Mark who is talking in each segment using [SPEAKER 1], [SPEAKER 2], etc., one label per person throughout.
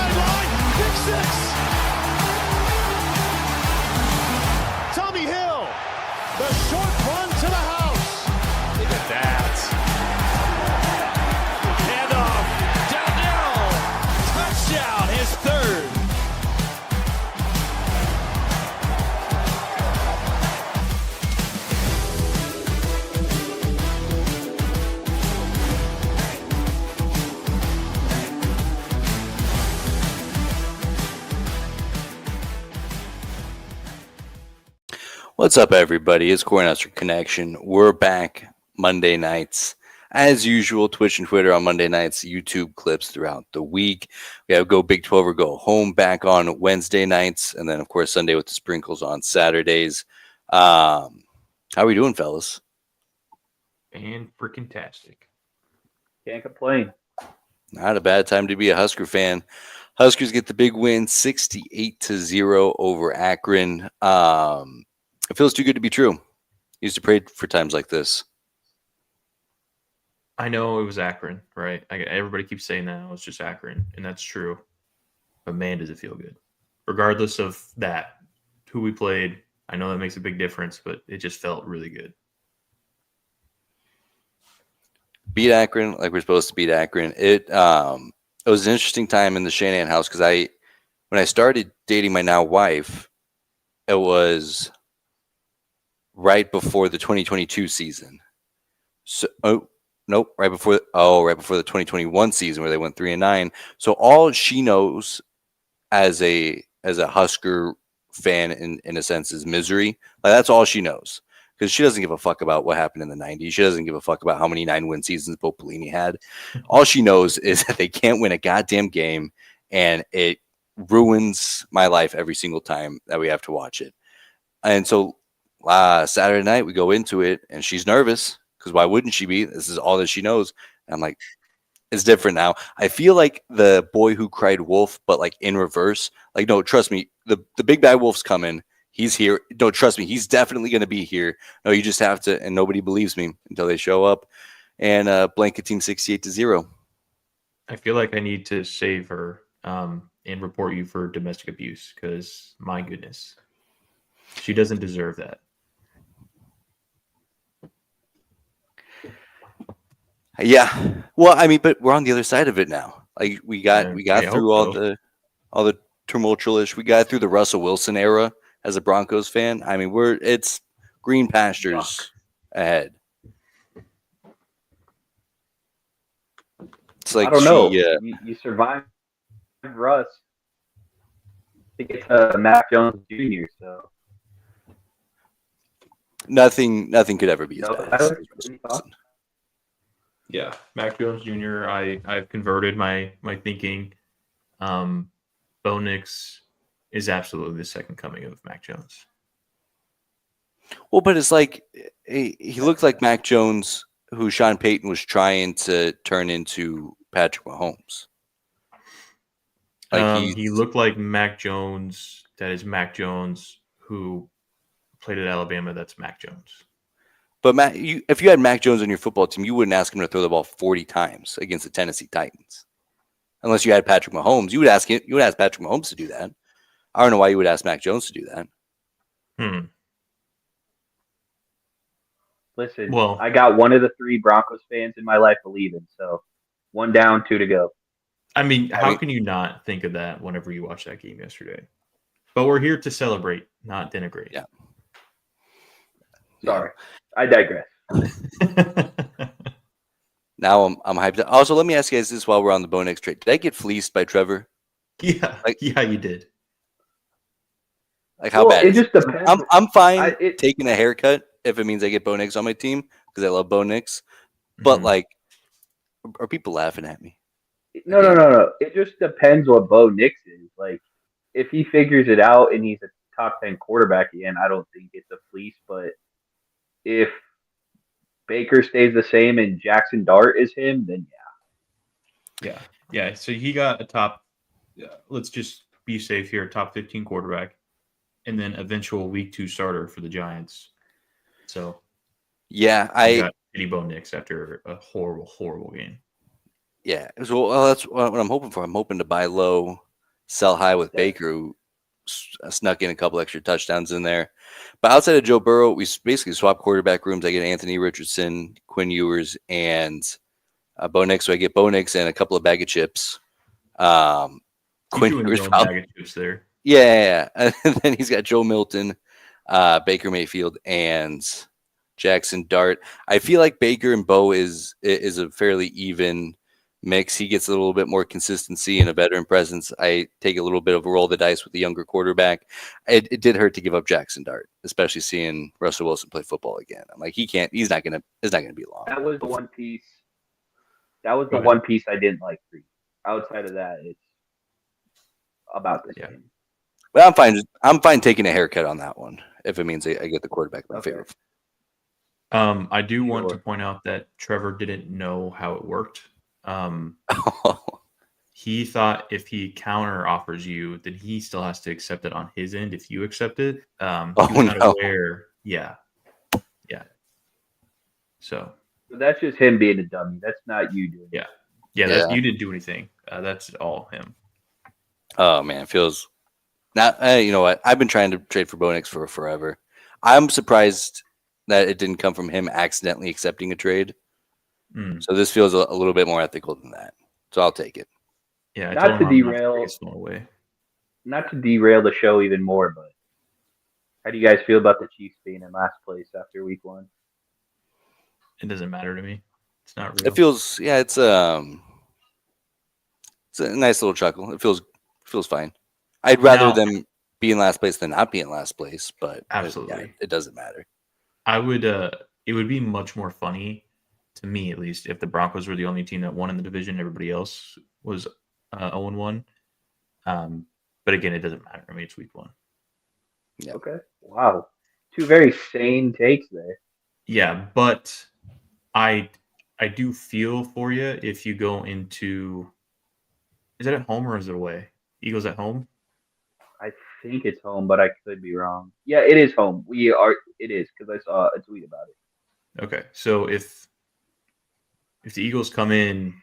[SPEAKER 1] sideline. Big six. Tommy Hill. The short run to the house.
[SPEAKER 2] Look at that. Handoff. Downhill. Touchdown. His third.
[SPEAKER 3] What's up, everybody? It's Cornhusker Connection. We're back Monday nights. As usual, Twitch and Twitter on Monday nights, YouTube clips throughout the week. We have Go Big 12 or Go Home back on Wednesday nights. And then, of course, Sunday with the sprinkles on Saturdays. How are we doing, fellas?
[SPEAKER 4] And freaking tastic.
[SPEAKER 5] Can't complain.
[SPEAKER 3] Not a bad time to be a Husker fan. Huskers get the big win, 68-0 over Akron. It feels too good to be true. Used to pray for times like this.
[SPEAKER 4] I know it was Akron, right? Everybody keeps saying that. It was just Akron, and that's true. But man, does it feel good. Regardless of that, who we played, I know that makes a big difference, but it just felt really good.
[SPEAKER 3] Beat Akron like we're supposed to beat Akron. It was an interesting time in the Shanahan house because when I started dating my now wife, it was right before the 2022 season. So right before the 2021 season where they went 3-9. So all she knows as a Husker fan in a sense is misery. Like that's all she knows. Because she doesn't give a fuck about what happened in the 90s. She doesn't give a fuck about how many 9-win seasons Bo Pelini had. All she knows is that they can't win a goddamn game, and it ruins my life every single time that we have to watch it. And so Saturday night, we go into it, and she's nervous, because why wouldn't she be? This is all that she knows. And I'm like, it's different now. I feel like the boy who cried wolf, but like in reverse. Like, no, trust me, the big bad wolf's coming. He's here. Don't trust me. He's definitely going to be here. No, you just have to, and nobody believes me until they show up. And blanket team 68-0.
[SPEAKER 4] I feel like I need to save her and report you for domestic abuse because, my goodness, she doesn't deserve that.
[SPEAKER 3] Yeah. Well, I mean, but we're on the other side of it now. Like we got through all the tumultuous. We got through the Russell Wilson era. As a Broncos fan, I mean, it's green pastures ahead. It's like
[SPEAKER 5] I don't know. You survived Russ to get to Mac Jones Jr. So
[SPEAKER 3] nothing could ever be as bad as Wilson.
[SPEAKER 4] Yeah, Mac Jones Jr. I've converted my thinking. Bo Nix is absolutely the second coming of Mac Jones.
[SPEAKER 3] Well, but it's like he looked like Mac Jones, who Sean Payton was trying to turn into Patrick Mahomes. Like
[SPEAKER 4] he looked like Mac Jones. That is Mac Jones, who played at Alabama. That's Mac Jones.
[SPEAKER 3] But if you had Mac Jones on your football team, you wouldn't ask him to throw the ball 40 times against the Tennessee Titans, unless you had Patrick Mahomes. You would ask Patrick Mahomes to do that. I don't know why you would ask Mac Jones to do that.
[SPEAKER 5] Listen, well, I got one of the three Broncos fans in my life believing. So 1 down, 2 to go.
[SPEAKER 4] I mean, how can you not think of that whenever you watch that game yesterday? But we're here to celebrate, not denigrate.
[SPEAKER 3] Yeah.
[SPEAKER 5] Sorry, I digress.
[SPEAKER 3] Now I'm hyped. Also, let me ask you guys this while we're on the Bo Nix trade. Did I get fleeced by Trevor?
[SPEAKER 4] Yeah, yeah, you did.
[SPEAKER 3] Like how bad?
[SPEAKER 5] It just depends.
[SPEAKER 3] I'm fine taking a haircut if it means I get Bo Nix on my team because I love Bo Nix. But like, are people laughing at me?
[SPEAKER 5] No. It just depends what Bo Nix is. Like, if he figures it out and he's a top 10 quarterback again, I don't think it's a fleece. But if Baker stays the same and Jackson Dart is him, then
[SPEAKER 4] yeah. So he got a top. Let's just be safe here. Top 15 quarterback, and then eventual week 2 starter for the Giants. So
[SPEAKER 3] yeah,
[SPEAKER 4] I got Eddie Bo Nix after a horrible game.
[SPEAKER 3] Yeah, so that's what I'm hoping for. I'm hoping to buy low sell high with Baker, who snuck in a couple extra touchdowns in there. But outside of Joe Burrow, we basically swap quarterback rooms. I get Anthony Richardson, Quinn Ewers, and Bo Nix. So I get Bo Nix and a couple of bag of chips.
[SPEAKER 4] He's
[SPEAKER 3] Quinn
[SPEAKER 4] doing
[SPEAKER 3] Ewers
[SPEAKER 4] his own bag of chips there.
[SPEAKER 3] Yeah. And then he's got Joe Milton, Baker Mayfield, and Jackson Dart. I feel like Baker and Bo is a fairly even mix. He gets a little bit more consistency and a veteran presence. I take a little bit of a roll of the dice with the younger quarterback. It did hurt to give up Jackson Dart, especially seeing Russell Wilson play football again. I'm like, he's not gonna be long.
[SPEAKER 5] That was the one piece. That was the one piece I didn't like for you. Outside of that, it's about the same.
[SPEAKER 3] But I'm fine. I'm fine taking a haircut on that one if it means I get the quarterback in my favor.
[SPEAKER 4] I do want to point out that Trevor didn't know how it worked. He thought if he counter offers you, then he still has to accept it on his end. If you accept it, he was not aware. Yeah. So
[SPEAKER 5] that's just him being a dummy. That's not you doing it.
[SPEAKER 4] Yeah. You didn't do anything. That's all him.
[SPEAKER 3] Oh man, it feels not. You know what? I've been trying to trade for Bo Nix for forever. I'm surprised that it didn't come from him accidentally accepting a trade. So this feels a little bit more ethical than that. So I'll take it.
[SPEAKER 4] Yeah.
[SPEAKER 5] Not to derail the show even more, but how do you guys feel about the Chiefs being in last place after week 1?
[SPEAKER 4] It doesn't matter to me. It's not real.
[SPEAKER 3] It feels, it's a nice little chuckle. It feels fine. I'd rather them be in last place than not be in last place, but
[SPEAKER 4] absolutely,
[SPEAKER 3] it doesn't matter.
[SPEAKER 4] I would. It would be much more funny to me, at least, if the Broncos were the only team that won in the division. Everybody else was 0-1. But again, it doesn't matter. I mean, it's week 1.
[SPEAKER 3] Yeah.
[SPEAKER 5] Okay. Wow. 2 very sane takes there.
[SPEAKER 4] Yeah, but I do feel for you if you go into. Is it at home or is it away? Eagles at home?
[SPEAKER 5] I think it's home, but I could be wrong. Yeah, it is home. It is because I saw a tweet about it.
[SPEAKER 4] Okay, so if the Eagles come in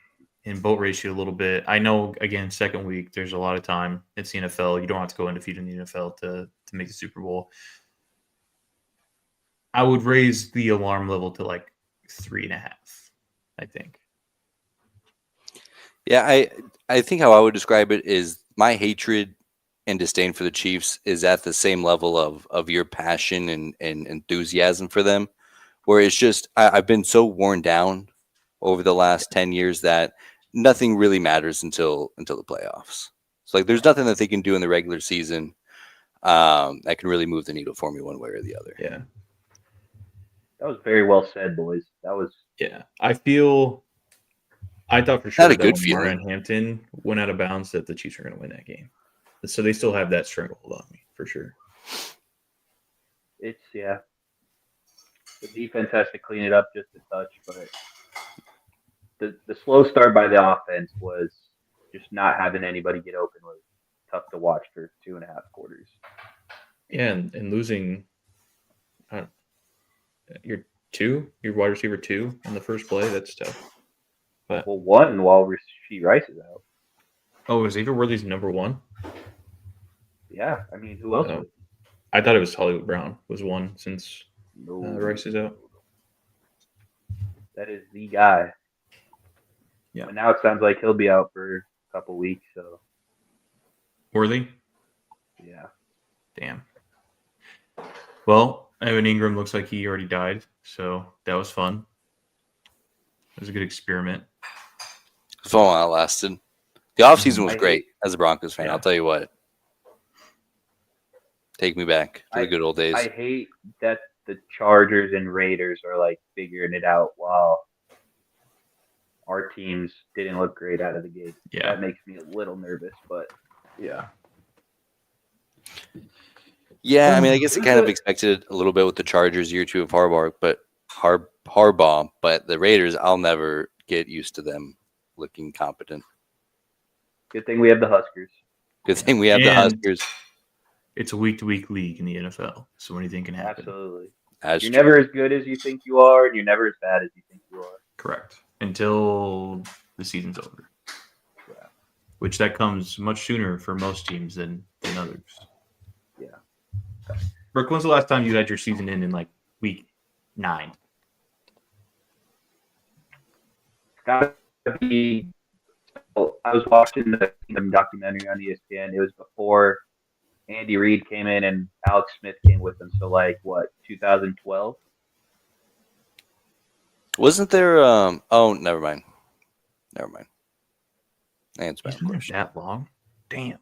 [SPEAKER 4] boat race you a little bit, I know again second week there's a lot of time. It's the NFL. You don't have to go undefeated in the NFL to make the Super Bowl. I would raise the alarm level to like 3.5. I think.
[SPEAKER 3] Yeah, I think how I would describe it is my hatred and disdain for the Chiefs is at the same level of your passion and enthusiasm for them, where it's just I've been so worn down over the last 10 years that nothing really matters until the playoffs. So like there's nothing that they can do in the regular season that can really move the needle for me one way or the other.
[SPEAKER 4] Yeah.
[SPEAKER 5] That was very well said, boys. That was
[SPEAKER 4] I thought for sure
[SPEAKER 3] Not a
[SPEAKER 4] that
[SPEAKER 3] good
[SPEAKER 4] when
[SPEAKER 3] feeling.
[SPEAKER 4] Moran Hampton went out of bounds that the Chiefs are going to win that game. So they still have that stranglehold on me for sure.
[SPEAKER 5] The defense has to clean it up just a touch, but the slow start by the offense was just not having anybody get open was tough to watch for 2.5 quarters.
[SPEAKER 4] Yeah, and losing your wide receiver 2 on the first play, that's tough. But
[SPEAKER 5] one while Rasheed Rice is out.
[SPEAKER 4] Oh, is Xavier Worthy's number 1?
[SPEAKER 5] Yeah, I mean, who else?
[SPEAKER 4] I thought it was Hollywood Brown was 1 since Rice is out.
[SPEAKER 5] That is the guy.
[SPEAKER 4] Yeah.
[SPEAKER 5] But now it sounds like he'll be out for a couple weeks. So
[SPEAKER 4] Worthy?
[SPEAKER 5] Yeah.
[SPEAKER 4] Damn. Well, Evan Ingram looks like he already died, so that was fun. It was a good experiment.
[SPEAKER 3] Fun while it lasted. The offseason was great as a Broncos fan.
[SPEAKER 4] Yeah.
[SPEAKER 3] I'll tell you what. Take me back to the good old days.
[SPEAKER 5] I hate that the Chargers and Raiders are like figuring it out while our teams didn't look great out of the gate.
[SPEAKER 4] Yeah.
[SPEAKER 5] That makes me a little nervous, but
[SPEAKER 4] Yeah.
[SPEAKER 3] Yeah, I mean, I guess I kind of expected a little bit with the Chargers year 2 of Harbaugh, but the Raiders, I'll never get used to them looking competent.
[SPEAKER 5] Good thing we have the Huskers.
[SPEAKER 3] Good thing we have the Huskers.
[SPEAKER 4] It's a week-to-week league in the NFL, so anything can happen.
[SPEAKER 5] Absolutely.
[SPEAKER 3] That's
[SPEAKER 5] you're
[SPEAKER 3] true.
[SPEAKER 5] never as good as you think you are, and you're never as bad as you think you are.
[SPEAKER 4] Correct. Until the season's over.
[SPEAKER 5] Yeah.
[SPEAKER 4] which that comes much sooner for most teams than others.
[SPEAKER 5] Yeah.
[SPEAKER 4] Brooke, when's the last time you had your season in like week 9?
[SPEAKER 5] Gotta be. I was watching the Kingdom documentary on ESPN. It was before Andy Reid came in and Alex Smith came with him. So, like, what, 2012?
[SPEAKER 3] Wasn't there? Oh, never mind. It's
[SPEAKER 4] He's been there that long? Damn.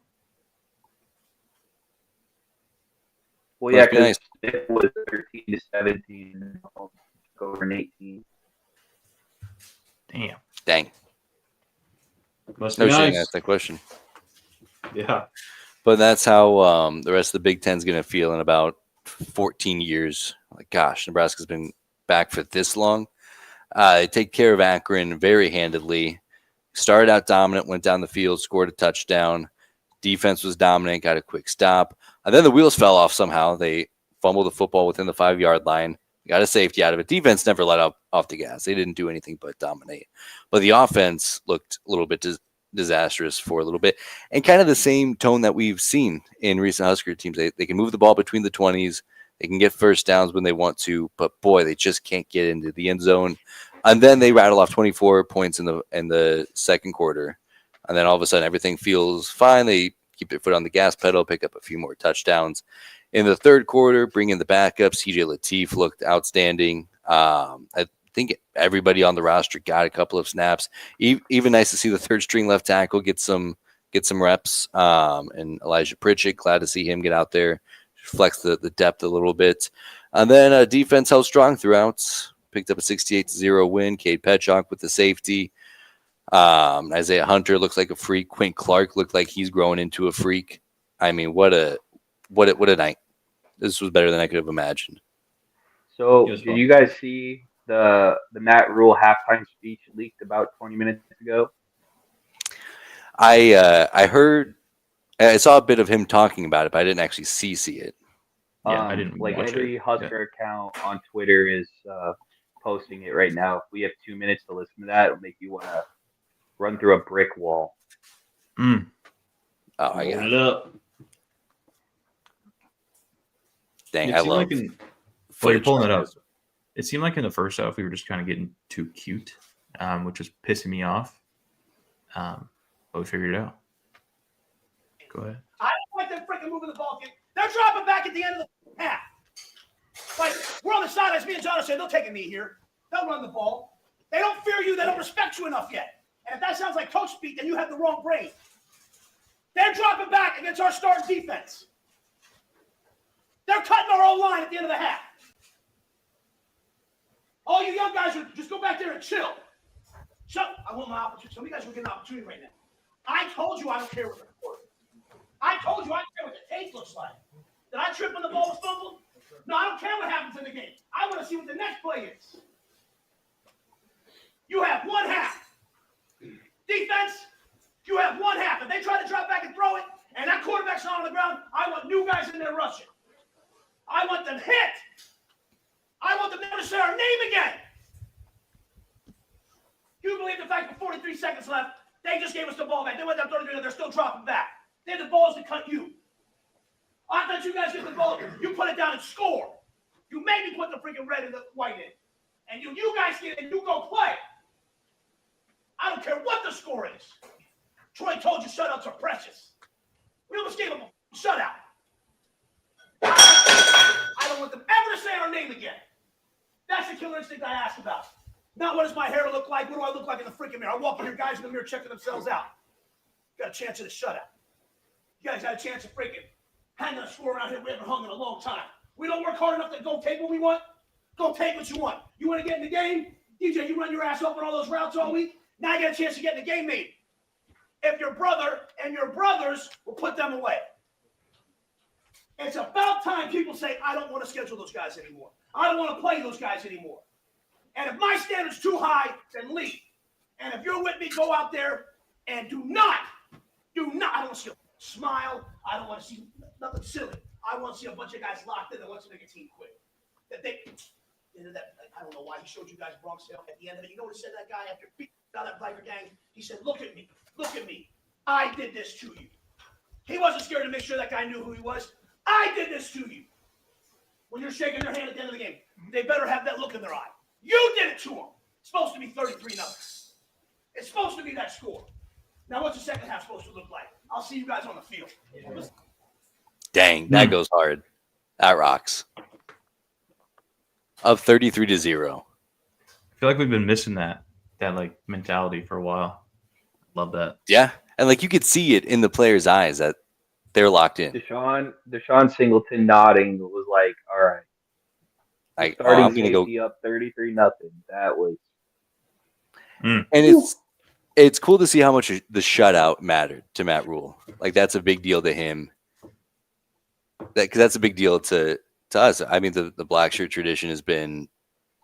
[SPEAKER 5] Well, yeah,
[SPEAKER 3] Must be
[SPEAKER 5] because
[SPEAKER 3] nice.
[SPEAKER 5] Smith was 13 to 17 and took over in 18.
[SPEAKER 4] Damn.
[SPEAKER 3] Dang.
[SPEAKER 4] Must
[SPEAKER 3] No
[SPEAKER 4] be
[SPEAKER 3] shooting
[SPEAKER 4] nice.
[SPEAKER 3] asked that question.
[SPEAKER 4] Yeah.
[SPEAKER 3] But that's how the rest of the Big Ten's going to feel in about 14 years. Like, gosh, Nebraska's been back for this long. They take care of Akron very handedly. Started out dominant, went down the field, scored a touchdown. Defense was dominant, got a quick stop. And then the wheels fell off somehow. They fumbled the football within the 5-yard line. Got a safety out of it. Defense never let up off the gas. They didn't do anything but dominate. But the offense looked a little bit disastrous for a little bit. And kind of the same tone that we've seen in recent Husker teams. They can move the ball between the 20s. They can get first downs when they want to. But, boy, they just can't get into the end zone. And then they rattle off 24 points in the second quarter. And then all of a sudden everything feels fine. They keep their foot on the gas pedal, pick up a few more touchdowns. In the third quarter, bring in the backups. CJ Lateef looked outstanding. I think everybody on the roster got a couple of snaps. Even nice to see the third string left tackle get some reps. And Elijah Pritchett, glad to see him get out there, flex the depth a little bit. And then defense held strong throughout. Picked up a 68-0 win. Cade Petchock with the safety. Isaiah Hunter looks like a freak. Quint Clark looked like he's growing into a freak. I mean, what a night. This was better than I could have imagined.
[SPEAKER 5] So, did you guys see the Matt Rule halftime speech leaked about 20 minutes ago?
[SPEAKER 3] I heard, I saw a bit of him talking about it, but I didn't actually see it.
[SPEAKER 4] Yeah, I didn't
[SPEAKER 5] like
[SPEAKER 4] watch
[SPEAKER 5] every
[SPEAKER 4] it.
[SPEAKER 5] Husker account on Twitter is posting it right now. If we have 2 minutes to listen to that, it'll make you want to run through a brick wall.
[SPEAKER 3] Oh, I got it.
[SPEAKER 4] Up.
[SPEAKER 3] Dang, I love
[SPEAKER 4] Well, you're pulling it up. It seemed like in the first half we were just kind of getting too cute, which was pissing me off. But we figured it out. Go ahead.
[SPEAKER 2] I don't like them freaking moving the ball. They're dropping back at the end of the half. Like, we're on the sidelines. Me and John are saying, they'll take a knee here. They'll run the ball. They don't fear you. They don't respect you enough yet. And if that sounds like coach speak, then you have the wrong brain. They're dropping back against our starting defense. They're cutting our own line at the end of the half. All you young guys, just go back there and chill. I want my opportunity. Some of you guys will get an opportunity right now. I told you I don't care what the report. I told you I don't care what the tape looks like. Did I trip when the ball was fumbled? No, I don't care what happens in the game. I want to see what the next play is. You have one half. Defense, you have one half. If they try to drop back and throw it, and that quarterback's not on the ground, I want new guys in there rushing. I want them hit. I want them never to say our name again. You believe the fact with 43 seconds left, they just gave us the ball back. They went down 33, and they're still dropping back. They had the balls to cut you. I thought you guys get the ball. You put it down and score. You made me put the freaking red and the white in. And you guys get it and you go play. I don't care what the score is. Troy told you shutouts are precious. We almost gave them a shutout. I don't want them ever to say our name again. That's the killer instinct I asked about. Not what does my hair look like? What do I look like in the freaking mirror? I walk in here, guys in the mirror checking themselves out. Got a chance at a shutout. You guys got a chance of freaking hanging a score around here we haven't hung in a long time. We don't work hard enough to go take what we want. Go take what you want. You want to get in the game? DJ, you run your ass off on all those routes all week. Now you got a chance to get in the game, maybe. If your brother and your brothers will put them away. It's about time people say, I don't want to schedule those guys anymore. I don't want to play those guys anymore. And if my standard's too high, then leave. And if you're with me, go out there and do not, I don't want to see a smile. I don't want to see nothing silly. I want to see a bunch of guys locked in that wants to make a team quit. I don't know why he showed you guys Bronx Hill at the end of it. You know what he said, that guy after beating down that biker gang? He said, look at me. I did this to you. He wasn't scared to make sure that guy knew who he was. I did this to you. When you're shaking their hand at the end of the game, they better have that look in their eye. You did it to them. It's supposed to be 33-0. It's supposed to be that score. Now, what's the second half supposed to look like? I'll see you guys on the field.
[SPEAKER 3] Dang, that goes hard. That rocks. Up 33-0.
[SPEAKER 4] I feel like we've been missing that like mentality for a while. Love that.
[SPEAKER 3] Yeah, and like you could see it in the players' eyes that they're locked in.
[SPEAKER 5] Deshaun Singleton nodding was like, all right.
[SPEAKER 3] Like,
[SPEAKER 5] Starting
[SPEAKER 3] I'm gonna go
[SPEAKER 5] up 33-0. That was.
[SPEAKER 3] And it's cool to see how much the shutout mattered to Matt Rule. Like that's a big deal to him. Because that's a big deal to us. I mean, the black shirt tradition has been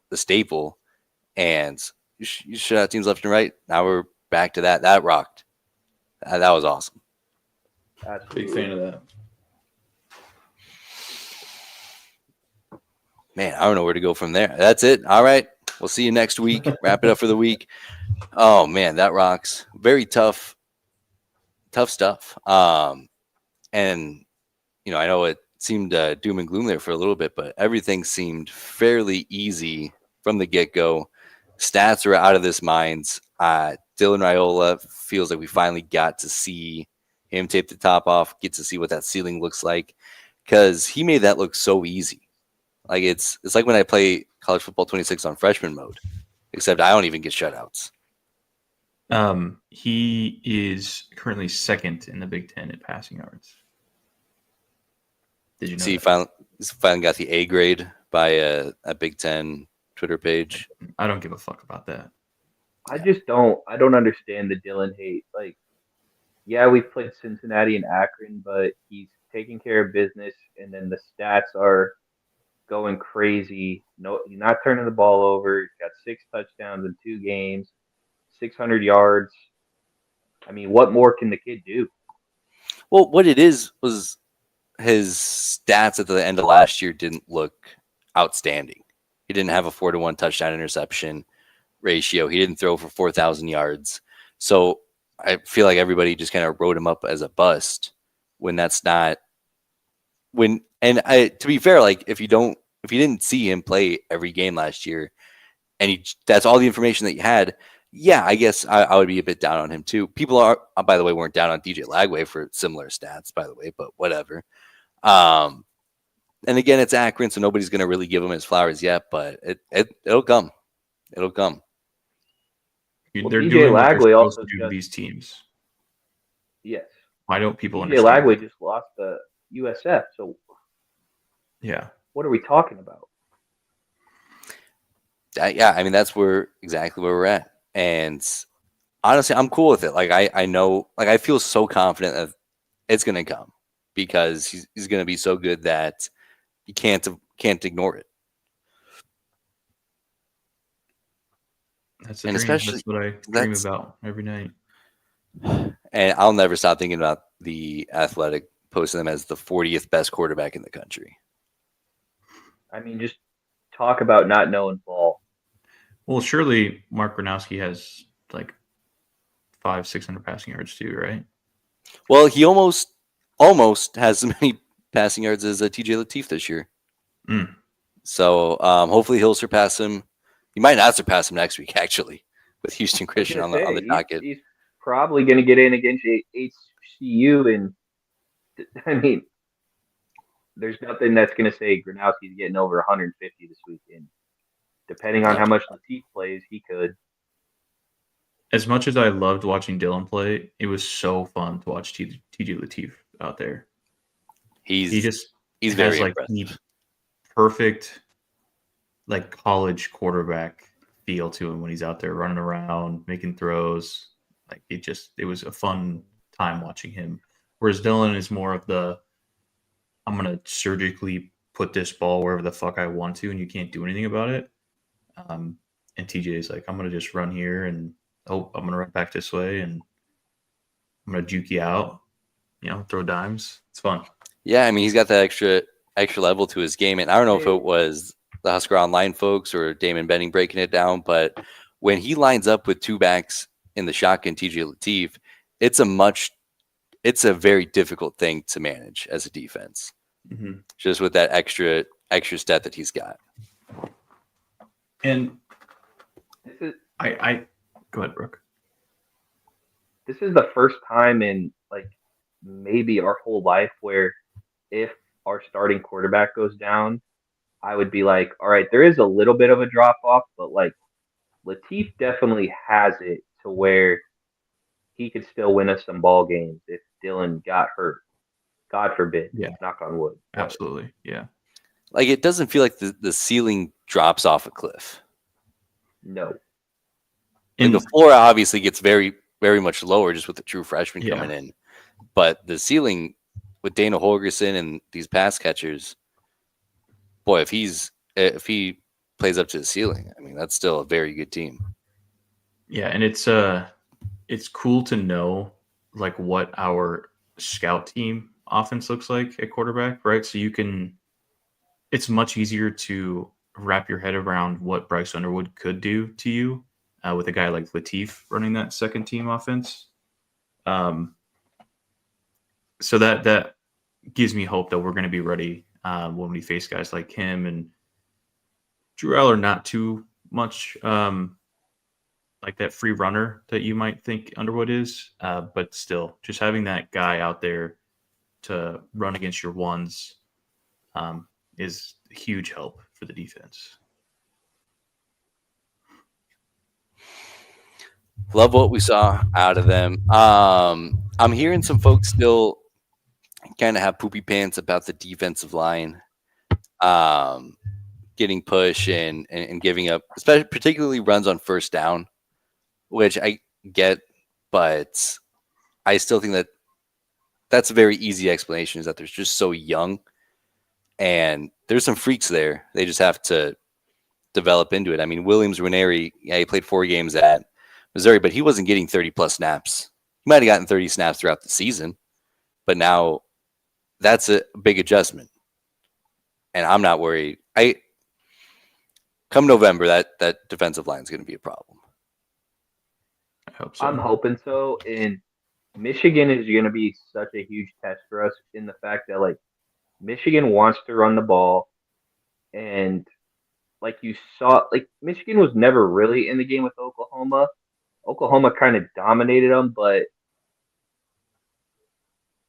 [SPEAKER 3] the staple, and you shut out teams left and right. Now we're back to that. That rocked. That was awesome.
[SPEAKER 5] Absolutely.
[SPEAKER 4] Big fan of that.
[SPEAKER 3] Man, I don't know where to go from there. That's it. All right. We'll see you next week. Wrap it up for the week. Oh, man, that rocks. Very tough stuff. And, you know, I know it seemed doom and gloom there for a little bit, but everything seemed fairly easy from the get-go. Stats are out of this minds. Dylan Raiola feels like we finally got to see him tape the top off, get to see what that ceiling looks like, because he made that look so easy. Like it's like when I play college football 26 on freshman mode, except I don't even get shutouts.
[SPEAKER 4] He is currently second in the Big Ten in passing yards. Did you know?
[SPEAKER 3] See, finally got the A grade by a Big Ten Twitter page.
[SPEAKER 4] I don't give a fuck about that.
[SPEAKER 5] I don't understand the Dylan hate. Like, yeah, we've played Cincinnati and Akron, but he's taking care of business, and then the stats are going crazy. No, he's not turning the ball over. He's got 6 touchdowns in 2 games, 600 yards. I mean, what more can the kid do?
[SPEAKER 3] Well, what it is was his stats at the end of last year didn't look outstanding. He didn't have a 4-to-1 touchdown interception ratio. He didn't throw for 4,000 yards. So I feel like everybody just kind of wrote him up as a bust when that's not when. And to be fair, like if you didn't see him play every game last year, and that's all the information that you had, yeah, I guess I would be a bit down on him too. People are, by the way, weren't down on DJ Lagway for similar stats, by the way, but whatever. And again, it's Akron, so nobody's going to really give him his flowers yet, but it'll come. It'll come.
[SPEAKER 4] Well, they're doing what they're supposed to do to these teams.
[SPEAKER 5] Yes.
[SPEAKER 4] Why don't people
[SPEAKER 5] DJ
[SPEAKER 4] understand?
[SPEAKER 5] Lagway just lost the USF, so
[SPEAKER 4] Yeah.
[SPEAKER 5] what are we talking about?
[SPEAKER 3] Yeah, I mean that's exactly where we're at, and honestly, I'm cool with it. Like I know, like I feel so confident that it's gonna come because he's gonna be so good that you can't ignore it.
[SPEAKER 4] That's a
[SPEAKER 3] And
[SPEAKER 4] dream.
[SPEAKER 3] especially-
[SPEAKER 4] That's what I dream about every night.
[SPEAKER 3] And I'll never stop thinking about the Athletic posting them as the 40th best quarterback in the country.
[SPEAKER 5] I mean, just talk about not knowing ball.
[SPEAKER 4] Well, surely Mark Gronowski has like 500-600 passing yards too, right?
[SPEAKER 3] Well, he almost has as many passing yards as TJ Lateef this year.
[SPEAKER 4] Mm.
[SPEAKER 3] So hopefully he'll surpass him. He might not surpass him next week, actually, with Houston Christian on the docket.
[SPEAKER 5] He's probably going to get in against HCU, and I mean, there's nothing that's going to say Gronowski's getting over 150 this weekend. Depending on how much Lateef plays, he could.
[SPEAKER 4] As much as I loved watching Dylan play, it was so fun to watch TJ Lateef out there.
[SPEAKER 3] He's
[SPEAKER 4] has
[SPEAKER 3] very
[SPEAKER 4] like
[SPEAKER 3] impressive.
[SPEAKER 4] the perfect like college quarterback feel to him when he's out there running around, making throws. Like it was a fun time watching him. Whereas Dylan is more of the I'm gonna surgically put this ball wherever the fuck I want to, and you can't do anything about it. And TJ is like, I'm gonna just run here, and I'm gonna run back this way, and I'm gonna juke you out. Throw dimes. It's fun.
[SPEAKER 3] Yeah, I mean, he's got that extra level to his game, and I don't know if it was the Husker Online folks or Damon Benning breaking it down, but when he lines up with 2 backs in the shotgun, TJ Lateef, it's a much it's a very difficult thing to manage as a defense, just with that extra step that he's got.
[SPEAKER 4] And
[SPEAKER 5] This is
[SPEAKER 4] I go ahead, Brooke.
[SPEAKER 5] this is the first time in like maybe our whole life where if our starting quarterback goes down, I would be like, all right, there is a little bit of a drop off, but like Latif definitely has it to where he could still win us some ball games if Dylan got hurt. God forbid.
[SPEAKER 4] Yeah.
[SPEAKER 5] Knock on wood.
[SPEAKER 4] Absolutely. Yeah.
[SPEAKER 3] Like, it doesn't feel like the ceiling drops off a cliff.
[SPEAKER 5] No.
[SPEAKER 3] And the floor obviously gets very, very much lower just with the true freshman coming in. But the ceiling with Dana Holgerson and these pass catchers, boy, if he plays up to the ceiling, I mean, that's still a very good team.
[SPEAKER 4] Yeah, and it's cool to know like what our scout team offense looks like at quarterback, right? So it's much easier to wrap your head around what Bryce Underwood could do to you with a guy like Latif running that second team offense. So that gives me hope that we're going to be ready when we face guys like him and Drew Eller. Not too much like that free runner that you might think Underwood is, but still, just having that guy out there to run against your ones is a huge help for the defense.
[SPEAKER 3] Love what we saw out of them. I'm hearing some folks still kind of have poopy pants about the defensive line getting pushed and giving up, especially particularly runs on first down, which I get, but I still think that that's a very easy explanation, is that they're just so young and there's some freaks there. They just have to develop into it. I mean, Williams Ranieri, yeah, he played 4 games at Missouri, but he wasn't getting 30+ snaps. He might have gotten 30 snaps throughout the season, but now that's a big adjustment. And I'm not worried. Come November, that defensive line is going to be a problem.
[SPEAKER 4] I hope so.
[SPEAKER 5] I'm hoping so. And Michigan is going to be such a huge test for us in the fact that like Michigan wants to run the ball, and like you saw, like Michigan was never really in the game with Oklahoma. Oklahoma kind of dominated them, but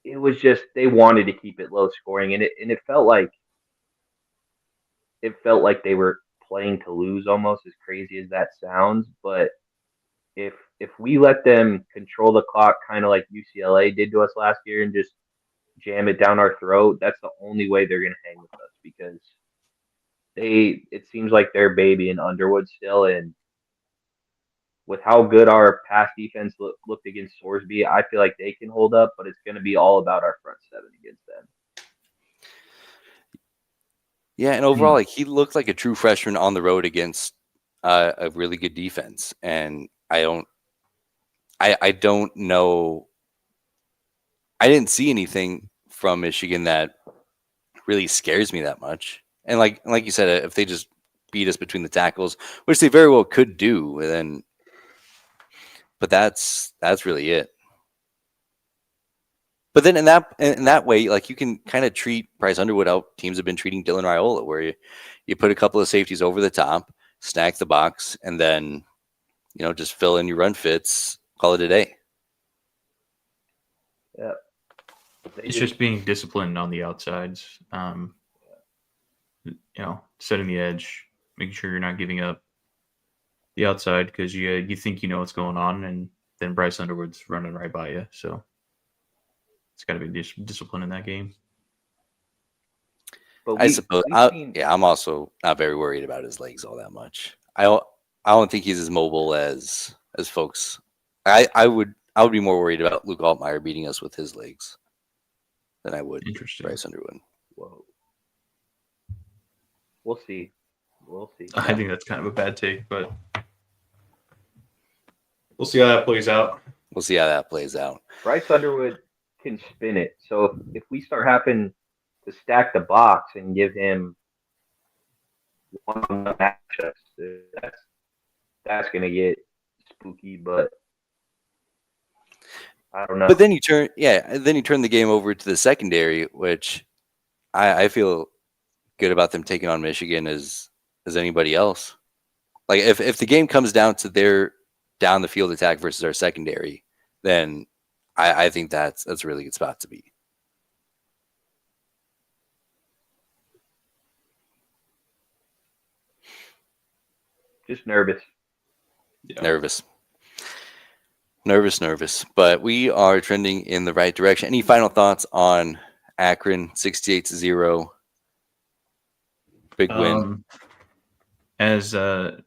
[SPEAKER 5] it was just they wanted to keep it low scoring, and it felt like they were playing to lose, almost, as crazy as that sounds. But if we let them control the clock, kind of like UCLA did to us last year, and just jam it down our throat, that's the only way they're going to hang with us, because it seems like they're babying Underwood still, and with how good our pass defense looked against Sorsby, I feel like they can hold up, but it's going to be all about our front seven against them.
[SPEAKER 3] Yeah, and overall, like, he looked like a true freshman on the road against a really good defense, and I don't know. I didn't see anything from Michigan that really scares me that much. And like you said, if they just beat us between the tackles, which they very well could do, then. But that's really it. But then in that way, like, you can kind of treat Bryce Underwood how teams have been treating Dylan Raiola, where you put a couple of safeties over the top, stack the box, and then just fill in your run fits, call it a day.
[SPEAKER 5] Yeah,
[SPEAKER 4] It's just being disciplined on the outsides. Setting the edge, making sure you're not giving up the outside because you think you know what's going on, and then Bryce Underwood's running right by you. So it's got to be discipline in that game.
[SPEAKER 5] but
[SPEAKER 3] I suppose. I'm also not very worried about his legs all that much. I don't think he's as mobile as folks. I would be more worried about Luke Altmaier beating us with his legs than I would Bryce Underwood.
[SPEAKER 5] Whoa. We'll see.
[SPEAKER 4] I think that's kind of a bad take, but we'll see how that plays out.
[SPEAKER 5] Bryce Underwood can spin it. So if we start having to stack the box and give him one matchups, that's going to get spooky. But I don't know.
[SPEAKER 3] But then you turn the game over to the secondary, which I feel good about them taking on Michigan as anybody else. Like if the game comes down to their down the field attack versus our secondary, then I think that's a really good spot to be.
[SPEAKER 5] Just nervous.
[SPEAKER 4] Yeah.
[SPEAKER 3] Nervous. But we are trending in the right direction. Any final thoughts on Akron 68-0? Big win.
[SPEAKER 4] As a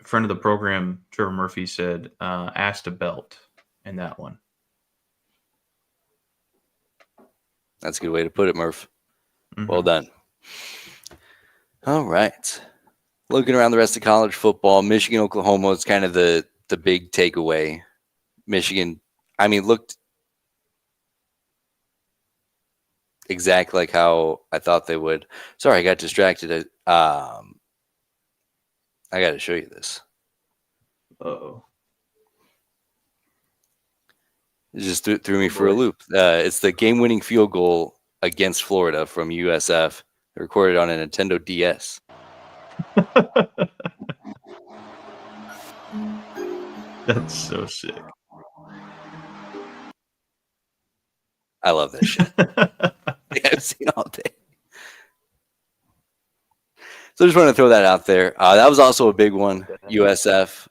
[SPEAKER 4] friend of the program, Trevor Murphy said, asked a belt in that one.
[SPEAKER 3] That's a good way to put it, Murph.
[SPEAKER 4] Mhm.
[SPEAKER 3] Well done. All right. Looking around the rest of college football, Michigan, Oklahoma is kind of the big takeaway. Michigan, I mean, looked exactly like how I thought they would. Sorry, I got distracted. I got to show you this.
[SPEAKER 4] Uh-oh.
[SPEAKER 3] It just threw me for a loop. It's the game-winning field goal against Florida from USF, recorded on a Nintendo DS.
[SPEAKER 4] That's so sick.
[SPEAKER 3] I love this shit. I've seen all day. So I just want to throw that out there. That was also a big one. USF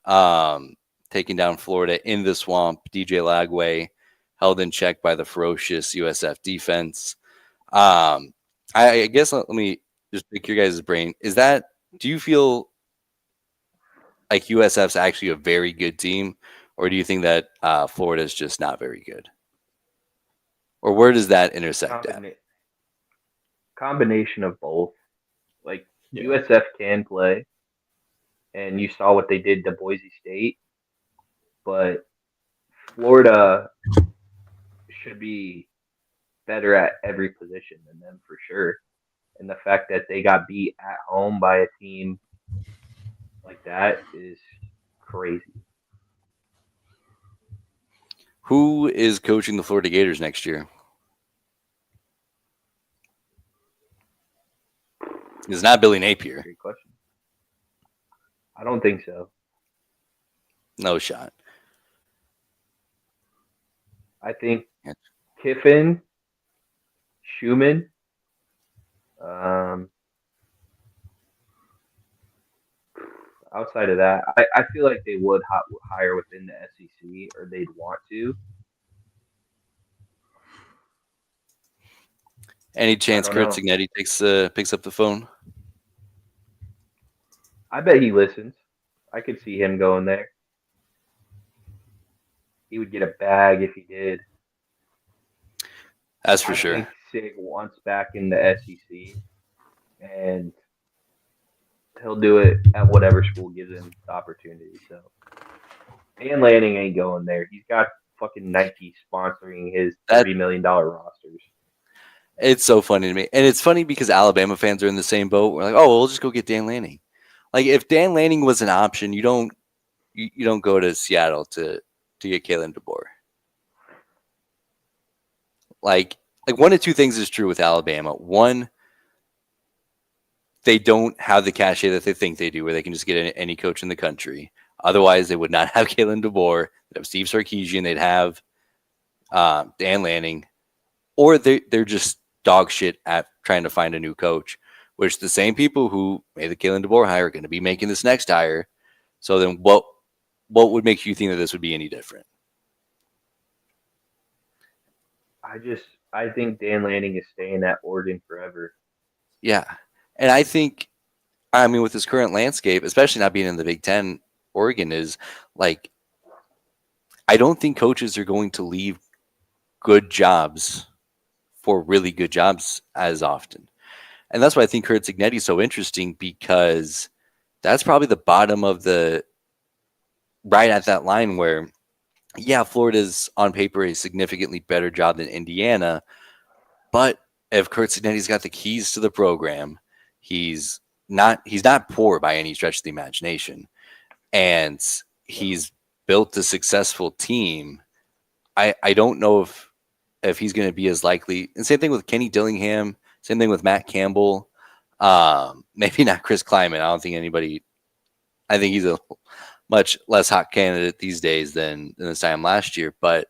[SPEAKER 3] taking down Florida in the swamp. DJ Lagway held in check by the ferocious USF defense. I guess let me just pick your guys' brain. Do you feel like USF's actually a very good team, or do you think that Florida is just not very good? Or where does that intersect at?
[SPEAKER 5] Combination of both. Like
[SPEAKER 4] Yeah.
[SPEAKER 5] USF can play, and you saw what they did to Boise State, but Florida should be better at every position than them for sure. And the fact that they got beat at home by a team like that is crazy.
[SPEAKER 3] Who is coaching the Florida Gators next year? It's not Billy Napier.
[SPEAKER 5] Great question. I don't think so.
[SPEAKER 3] No shot.
[SPEAKER 5] I think Kiffin, Schumann, outside of that, I feel like they would hire within the SEC, or they'd want to.
[SPEAKER 3] Any chance
[SPEAKER 5] I
[SPEAKER 3] Kurt
[SPEAKER 5] don't
[SPEAKER 3] Signetti picks up the phone?
[SPEAKER 5] I bet he listens. I could see him going there. He would get a bag if he did.
[SPEAKER 3] That's for
[SPEAKER 5] I
[SPEAKER 3] sure.
[SPEAKER 5] think Sig wants back in the SEC, and he'll do it at whatever school gives him the opportunity. So Dan Lanning ain't going there. He's got fucking Nike sponsoring his $30 million rosters.
[SPEAKER 3] It's so funny to me. And it's funny because Alabama fans are in the same boat. We're like, oh, we'll just go get Dan Lanning. Like, if Dan Lanning was an option, you don't go to Seattle to get Kalen DeBoer. Like one of two things is true with Alabama. One, they don't have the cachet that they think they do, where they can just get any coach in the country. Otherwise, they would not have Kalen DeBoer. They'd have Steve Sarkisian. They'd have Dan Lanning. Or they're just dog shit at trying to find a new coach, which the same people who made the Kalen DeBoer hire are going to be making this next hire. So then what would make you think that this would be any different?
[SPEAKER 5] I think Dan Lanning is staying at Oregon forever.
[SPEAKER 3] Yeah. And I think, I mean, with this current landscape, especially not being in the Big Ten, Oregon is like, I don't think coaches are going to leave good jobs for really good jobs as often. And that's why I think Kurt Signetti is so interesting, because that's probably the bottom of right at that line where, yeah, Florida's on paper a significantly better job than Indiana. But if Kurt Signetti's got the keys to the program, he's not poor by any stretch of the imagination. And he's built a successful team. I don't know if he's going to be as likely. And same thing with Kenny Dillingham. Same thing with Matt Campbell. Maybe not Chris Kleiman. I don't think anybody. I think he's a much less hot candidate these days than this time last year. But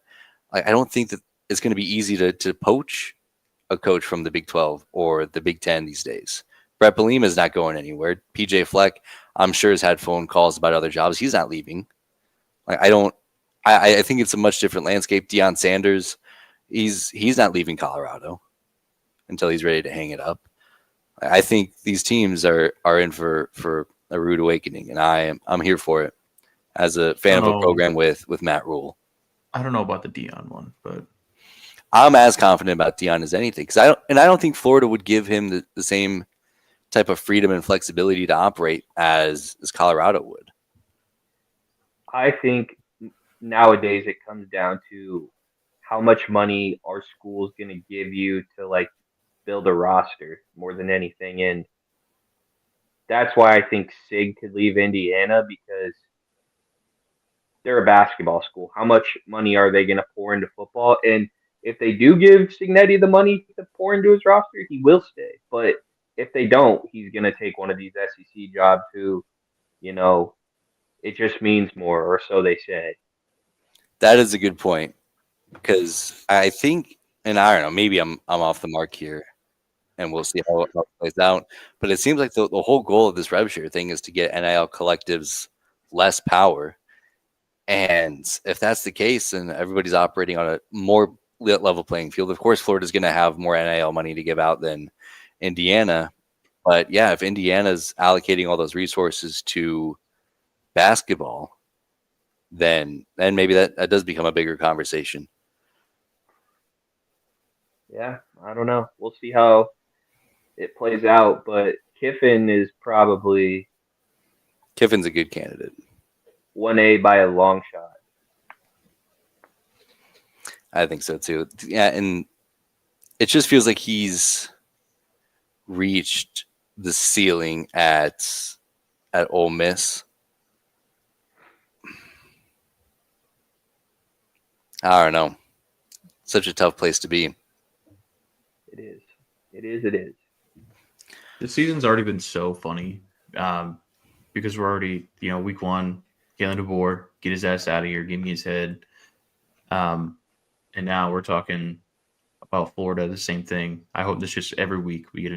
[SPEAKER 3] I don't think that it's going to be easy to poach a coach from the Big 12 or the Big 10 these days. Brett Bielema is not going anywhere. PJ Fleck, I'm sure, has had phone calls about other jobs. He's not leaving. I think it's a much different landscape. Deion Sanders, he's not leaving Colorado until he's ready to hang it up. I think these teams are in for a rude awakening, and I'm here for it as a fan of a program with Matt Rule.
[SPEAKER 4] I don't know about the Deion one, but
[SPEAKER 3] I'm as confident about Deion as anything because I don't think Florida would give him the same type of freedom and flexibility to operate as Colorado would.
[SPEAKER 5] I think nowadays it comes down to how much money our school's going to give you to like build a roster more than anything. And that's why I think Sig could leave Indiana because they're a basketball school. How much money are they going to pour into football? And if they do give Signetti the money to pour into his roster, he will stay. But if they don't, he's going to take one of these SEC jobs who, it just means more, or so they say.
[SPEAKER 3] That is a good point because I think, and I don't know, maybe I'm off the mark here, and we'll see how it plays out. But it seems like the whole goal of this rev share thing is to get NIL collectives less power. And if that's the case, then everybody's operating on a more level playing field. Of course, Florida's going to have more NIL money to give out than Indiana. But yeah, if Indiana's allocating all those resources to basketball, then maybe that does become a bigger conversation.
[SPEAKER 5] Yeah, I don't know. We'll see how it plays out. But Kiffin's
[SPEAKER 3] a good candidate.
[SPEAKER 5] 1A by a long shot.
[SPEAKER 3] I think so too. Yeah, and it just feels like he's reached the ceiling at Ole Miss. I don't know. Such a tough place to be.
[SPEAKER 5] It is. It is.
[SPEAKER 4] The season's already been so funny because we're already, week one, Kalen DeBoer, get his ass out of here, give me his head. And now we're talking about Florida, the same thing. I hope this just every week we get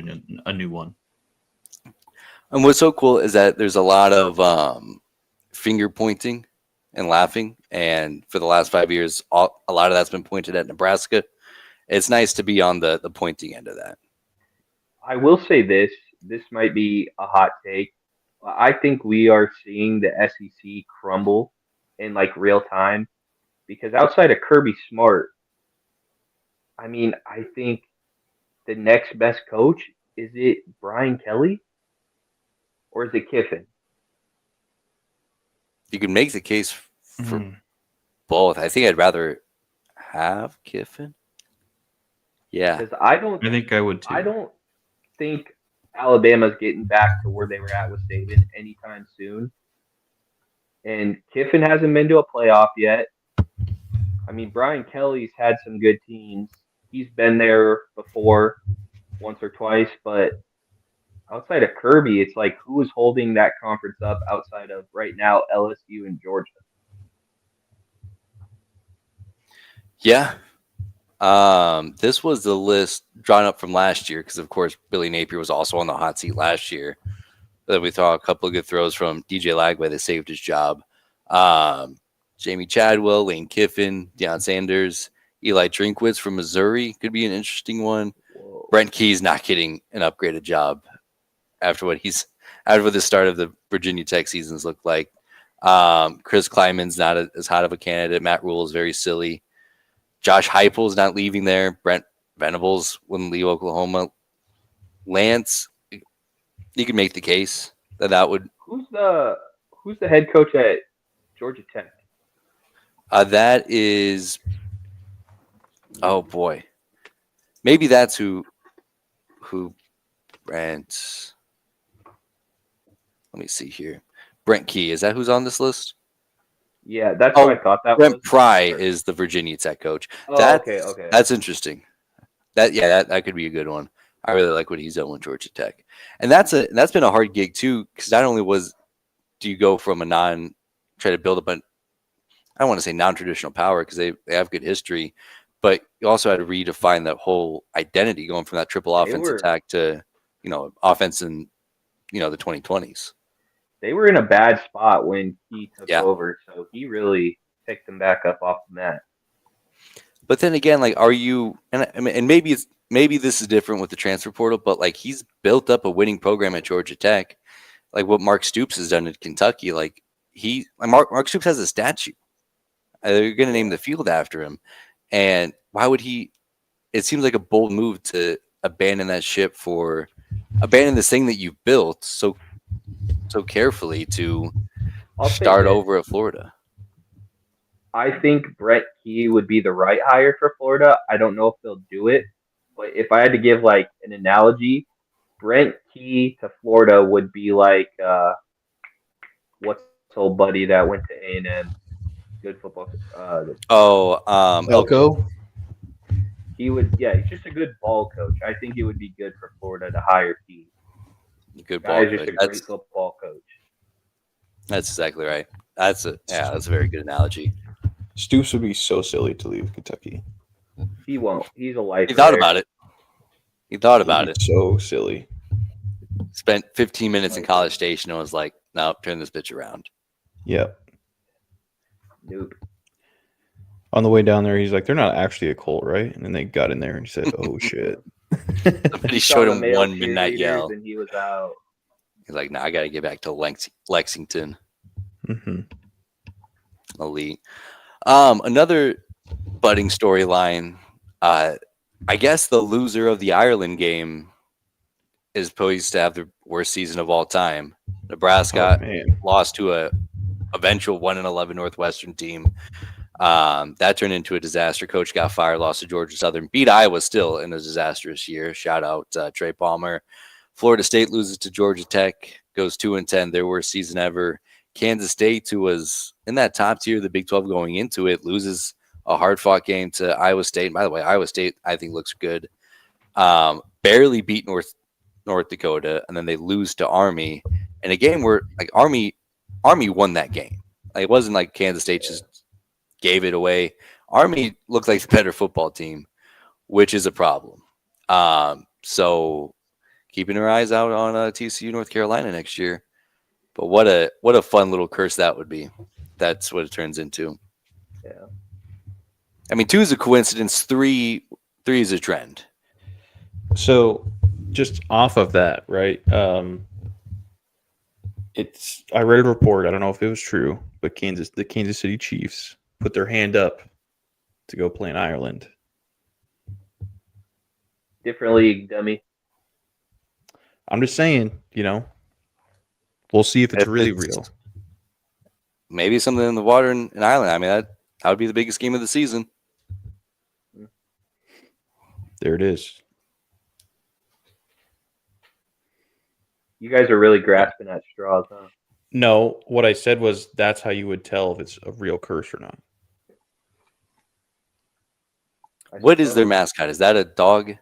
[SPEAKER 4] a new one.
[SPEAKER 3] And what's so cool is that there's a lot of finger pointing and laughing. And for the last 5 years, a lot of that's been pointed at Nebraska. It's nice to be on the pointing end of that.
[SPEAKER 5] I will say this might be a hot take. I think we are seeing the SEC crumble in like real time because outside of Kirby Smart, I think the next best coach, is it Brian Kelly or is it Kiffin?
[SPEAKER 3] You can make the case for both. I think I'd rather have Kiffin. Yeah.
[SPEAKER 5] Because
[SPEAKER 4] I think I would too.
[SPEAKER 5] I don't think Alabama's getting back to where they were at with Saban anytime soon. And Kiffin hasn't been to a playoff yet. Brian Kelly's had some good teams. He's been there before once or twice, but outside of Kirby, it's like who is holding that conference up outside of right now LSU and Georgia?
[SPEAKER 3] Yeah. This was the list drawn up from last year because, of course, Billy Napier was also on the hot seat last year. Then we saw a couple of good throws from DJ Lagway that saved his job. Jamie Chadwell, Lane Kiffin, Deion Sanders, Eli Drinkwitz from Missouri could be an interesting one. Whoa. Brent Key's not getting an upgraded job after what the start of the Virginia Tech seasons looked like. Chris Kleiman's not as hot of a candidate. Matt Rule is very silly. Josh Heupel's not leaving there. Brent Venables wouldn't leave Oklahoma. Lance, you can make the case that would.
[SPEAKER 5] Who's the head coach at Georgia Tech?
[SPEAKER 3] That is. Oh boy, maybe that's who Brent. Let me see here. Brent Key, is that who's on this list?
[SPEAKER 5] Yeah, that's what I thought that
[SPEAKER 3] Brent
[SPEAKER 5] was.
[SPEAKER 3] Pry is the Virginia Tech coach.
[SPEAKER 5] Oh, okay.
[SPEAKER 3] That's interesting. That could be a good one. I really like what he's done with Georgia Tech, and that's been a hard gig too, because not only do you go from try to build up I don't want to say non-traditional power because they have good history, but you also had to redefine that whole identity going from that triple offense attack to offense in the 2020s.
[SPEAKER 5] They were in a bad spot when he took
[SPEAKER 3] Yeah.
[SPEAKER 5] over, so he really picked them back up off the mat.
[SPEAKER 3] But then again, like, are you and maybe this is different with the transfer portal, but like he's built up a winning program at Georgia Tech, like what Mark Stoops has done at Kentucky. Like Mark Stoops has a statue. They're going to name the field after him, and why would he? It seems like a bold move to abandon this thing that you built so carefully to start over at Florida.
[SPEAKER 5] I think Brett Key would be the right hire for Florida. I don't know if they'll do it, but if I had to give like an analogy, Brent Key to Florida would be like what's old buddy that went to A&M, good football.
[SPEAKER 3] Elko.
[SPEAKER 5] He's just a good ball coach. I think it would be good for Florida to hire Key.
[SPEAKER 3] Good ball coach.
[SPEAKER 5] Just a great football coach.
[SPEAKER 3] That's exactly right. That's a very good analogy.
[SPEAKER 6] Stoops would be so silly to leave Kentucky.
[SPEAKER 5] He won't. He's a lifer.
[SPEAKER 3] He thought about it.
[SPEAKER 6] So silly.
[SPEAKER 3] Spent 15 minutes in College Station and was like, "No, turn this bitch around."
[SPEAKER 6] Yep.
[SPEAKER 5] Nope.
[SPEAKER 6] On the way down there, he's like, "They're not actually a cult, right?" And then they got in there and said, "Oh shit."
[SPEAKER 3] Somebody showed him one midnight yell,
[SPEAKER 5] and he was out.
[SPEAKER 3] He's like, "No, I got to get back to Lexington."
[SPEAKER 6] Mm-hmm.
[SPEAKER 3] Elite. Another budding storyline. I guess the loser of the Ireland game is poised to have the worst season of all time. Nebraska lost to a eventual 1-11 Northwestern team. That turned into a disaster. Coach got fired, lost to Georgia Southern, beat Iowa still in a disastrous year. Shout out Trey Palmer. Florida State loses to Georgia Tech, goes 2-10, their worst season ever. Kansas State, who was in that top tier of the Big 12 going into it, loses a hard-fought game to Iowa State. And by the way, Iowa State, I think, looks good. Barely beat North Dakota, and then they lose to Army in a game where like Army won that game. Like, it wasn't like Kansas State just gave it away. Army looked like the better football team, which is a problem. So keeping our eyes out on TCU North Carolina next year. But what a fun little curse that would be. That's what it turns into.
[SPEAKER 5] Yeah.
[SPEAKER 3] I mean, 2 is a coincidence. 3 is a trend.
[SPEAKER 6] So, just off of that, right? I read a report. I don't know if it was true, but the Kansas City Chiefs put their hand up to go play in Ireland.
[SPEAKER 5] Different league, dummy.
[SPEAKER 6] I'm just saying, we'll see if it's really real.
[SPEAKER 3] Maybe something in the water in Ireland. I mean, that would be the biggest game of the season.
[SPEAKER 6] There it is.
[SPEAKER 5] You guys are really grasping at straws, huh?
[SPEAKER 6] No, what I said was that's how you would tell if it's a real curse or not.
[SPEAKER 3] What is their mascot? Is that a dog?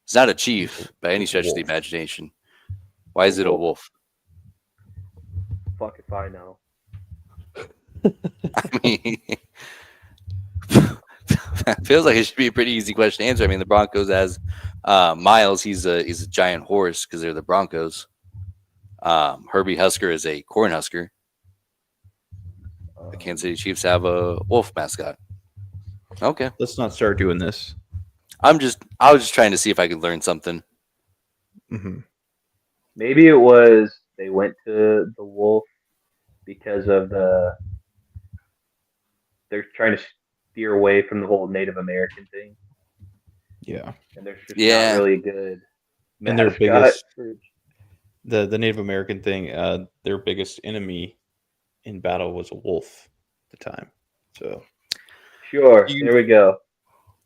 [SPEAKER 3] It's not a chief by any stretch of the imagination. Why is it a wolf?
[SPEAKER 5] Fuck if I know.
[SPEAKER 3] I mean, feels like it should be a pretty easy question to answer. I mean, the Broncos has Miles. He's a giant horse because they're the Broncos. Herbie Husker is a Cornhusker. The Kansas City Chiefs have a wolf mascot. Okay,
[SPEAKER 6] let's not start doing this.
[SPEAKER 3] I was just trying to see if I could learn something.
[SPEAKER 6] Mm-hmm.
[SPEAKER 5] Maybe it was they went to the wolf because of they're trying to steer away from the whole Native American thing.
[SPEAKER 6] Yeah.
[SPEAKER 5] And there's just not really good.
[SPEAKER 6] And their biggest, the Native American thing, their biggest enemy in battle was a wolf at the time. So.
[SPEAKER 5] Sure. There we go.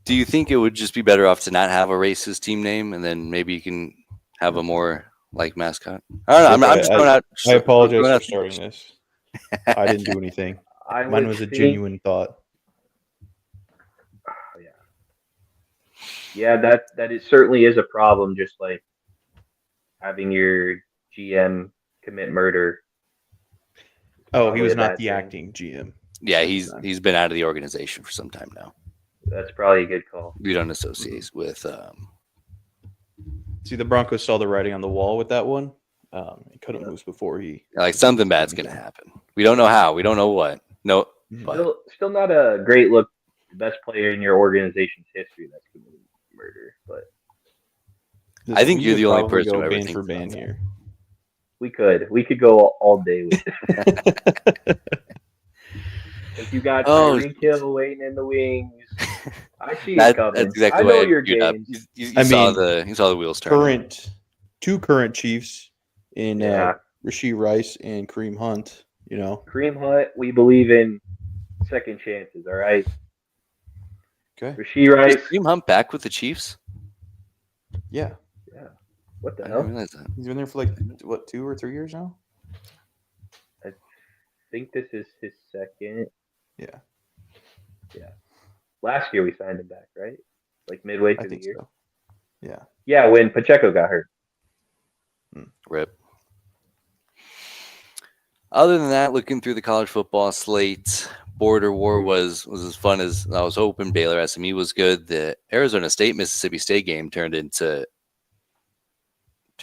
[SPEAKER 3] Do you think it would just be better off to not have a racist team name, and then maybe you can have a more like mascot? I don't know. I'm just going out.
[SPEAKER 6] I apologize for starting this. I didn't do anything.
[SPEAKER 5] I
[SPEAKER 6] Mine
[SPEAKER 5] would
[SPEAKER 6] was a
[SPEAKER 5] think-
[SPEAKER 6] genuine thought.
[SPEAKER 5] Oh, yeah, that it certainly is a problem. Just like having your GM commit murder.
[SPEAKER 6] Oh,
[SPEAKER 5] Probably
[SPEAKER 6] he was
[SPEAKER 5] a
[SPEAKER 6] not
[SPEAKER 5] bad
[SPEAKER 6] the
[SPEAKER 5] thing.
[SPEAKER 6] acting GM.
[SPEAKER 3] Yeah, he's been out of the organization for some time now.
[SPEAKER 5] That's probably a good call.
[SPEAKER 3] We don't associate with.
[SPEAKER 6] See, the Broncos saw the writing on the wall with that one. He couldn't lose before he.
[SPEAKER 3] Like something bad's gonna happen. We don't know how. We don't know what. No, but
[SPEAKER 5] Still not a great look. The best player in your organization's history that's committed murder, but
[SPEAKER 3] I think
[SPEAKER 6] We
[SPEAKER 3] you're
[SPEAKER 6] could
[SPEAKER 3] the only
[SPEAKER 6] probably
[SPEAKER 3] person
[SPEAKER 6] go
[SPEAKER 3] who ever
[SPEAKER 6] band
[SPEAKER 3] thinks
[SPEAKER 6] for
[SPEAKER 3] about
[SPEAKER 6] band
[SPEAKER 3] that.
[SPEAKER 6] here.
[SPEAKER 5] we could go all day with it. If you got
[SPEAKER 3] Oh.
[SPEAKER 5] Tyreek Hill waiting in the wings, I see it coming.
[SPEAKER 3] That's exactly
[SPEAKER 5] I
[SPEAKER 3] why
[SPEAKER 5] know
[SPEAKER 3] I
[SPEAKER 5] your
[SPEAKER 3] queued up.
[SPEAKER 5] games.
[SPEAKER 3] You
[SPEAKER 6] I
[SPEAKER 3] saw
[SPEAKER 6] mean,
[SPEAKER 3] you saw the wheels turn.
[SPEAKER 6] Two current Chiefs in
[SPEAKER 5] Yeah.
[SPEAKER 6] Rashee Rice and Kareem Hunt. You know,
[SPEAKER 5] Kareem Hunt, we believe in second chances. All right,
[SPEAKER 6] okay,
[SPEAKER 5] Rashee
[SPEAKER 3] Is
[SPEAKER 5] Rice.
[SPEAKER 3] Kareem Hunt back with the Chiefs?
[SPEAKER 6] yeah,
[SPEAKER 5] Yeah, what the
[SPEAKER 3] I
[SPEAKER 5] hell?
[SPEAKER 3] didn't realize that.
[SPEAKER 6] he's been there for like what 2 or 3 years now.
[SPEAKER 5] I think this is his second.
[SPEAKER 6] Yeah,
[SPEAKER 5] Last year we signed him back, right? Like midway
[SPEAKER 6] I
[SPEAKER 5] through the
[SPEAKER 6] think
[SPEAKER 5] year.
[SPEAKER 6] so. Yeah,
[SPEAKER 5] Yeah, when Pacheco got hurt.
[SPEAKER 3] Rip. Other than that, looking through the college football slate, border war was as fun as I was hoping. Baylor SMU was good. The Arizona State Mississippi State game turned into a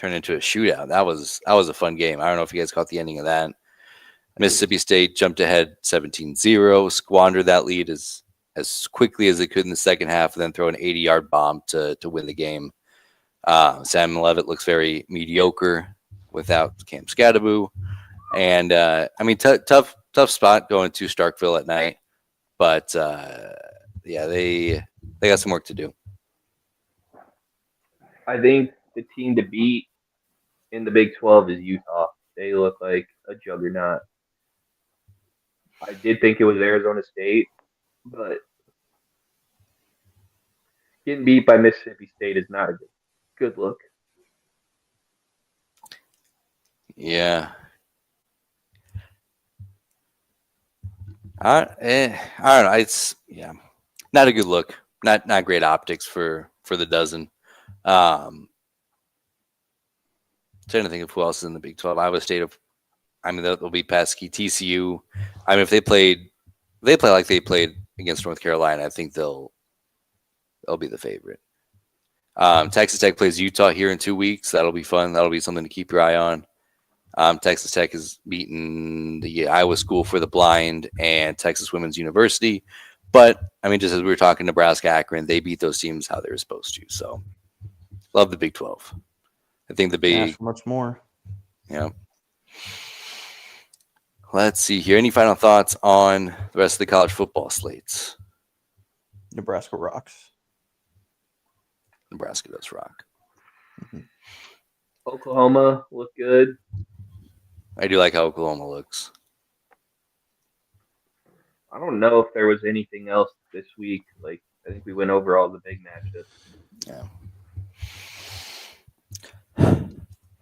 [SPEAKER 3] shootout. That was a fun game. I don't know if you guys caught the ending of that. Mississippi State jumped ahead 17-0, squandered that lead as quickly as they could in the second half, and then throw an 80-yard bomb to win the game. Sam Levitt looks very mediocre without Cam Scadaboo. And I mean, tough spot going to Starkville at night, but yeah, they got some work to do.
[SPEAKER 5] I think the team to beat in the Big 12 is Utah. They look like a juggernaut. I did think it was Arizona State, but getting beat by Mississippi State is not a good look.
[SPEAKER 3] Yeah. I don't know. It's not a good look. Not great optics for the dozen. Trying to think of who else is in the Big 12. Iowa State. I mean, they'll be pesky. TCU. I mean, if they play like they played against North Carolina, I think they'll be the favorite. Texas Tech plays Utah here in 2 weeks. That'll be fun. That'll be something to keep your eye on. Texas Tech has beaten the Iowa School for the Blind and Texas Women's University. But, I mean, just as we were talking, Nebraska, Akron, they beat those teams how they were supposed to. So, love the Big 12. I think the big...
[SPEAKER 6] Ask much more.
[SPEAKER 3] Yeah. Let's see here. Any final thoughts on the rest of the college football slates?
[SPEAKER 6] Nebraska rocks.
[SPEAKER 3] Nebraska does rock.
[SPEAKER 5] Oklahoma looked good.
[SPEAKER 3] I do like how Oklahoma looks.
[SPEAKER 5] I don't know if there was anything else this week. Like, I think we went over all the big matchups.
[SPEAKER 3] Yeah.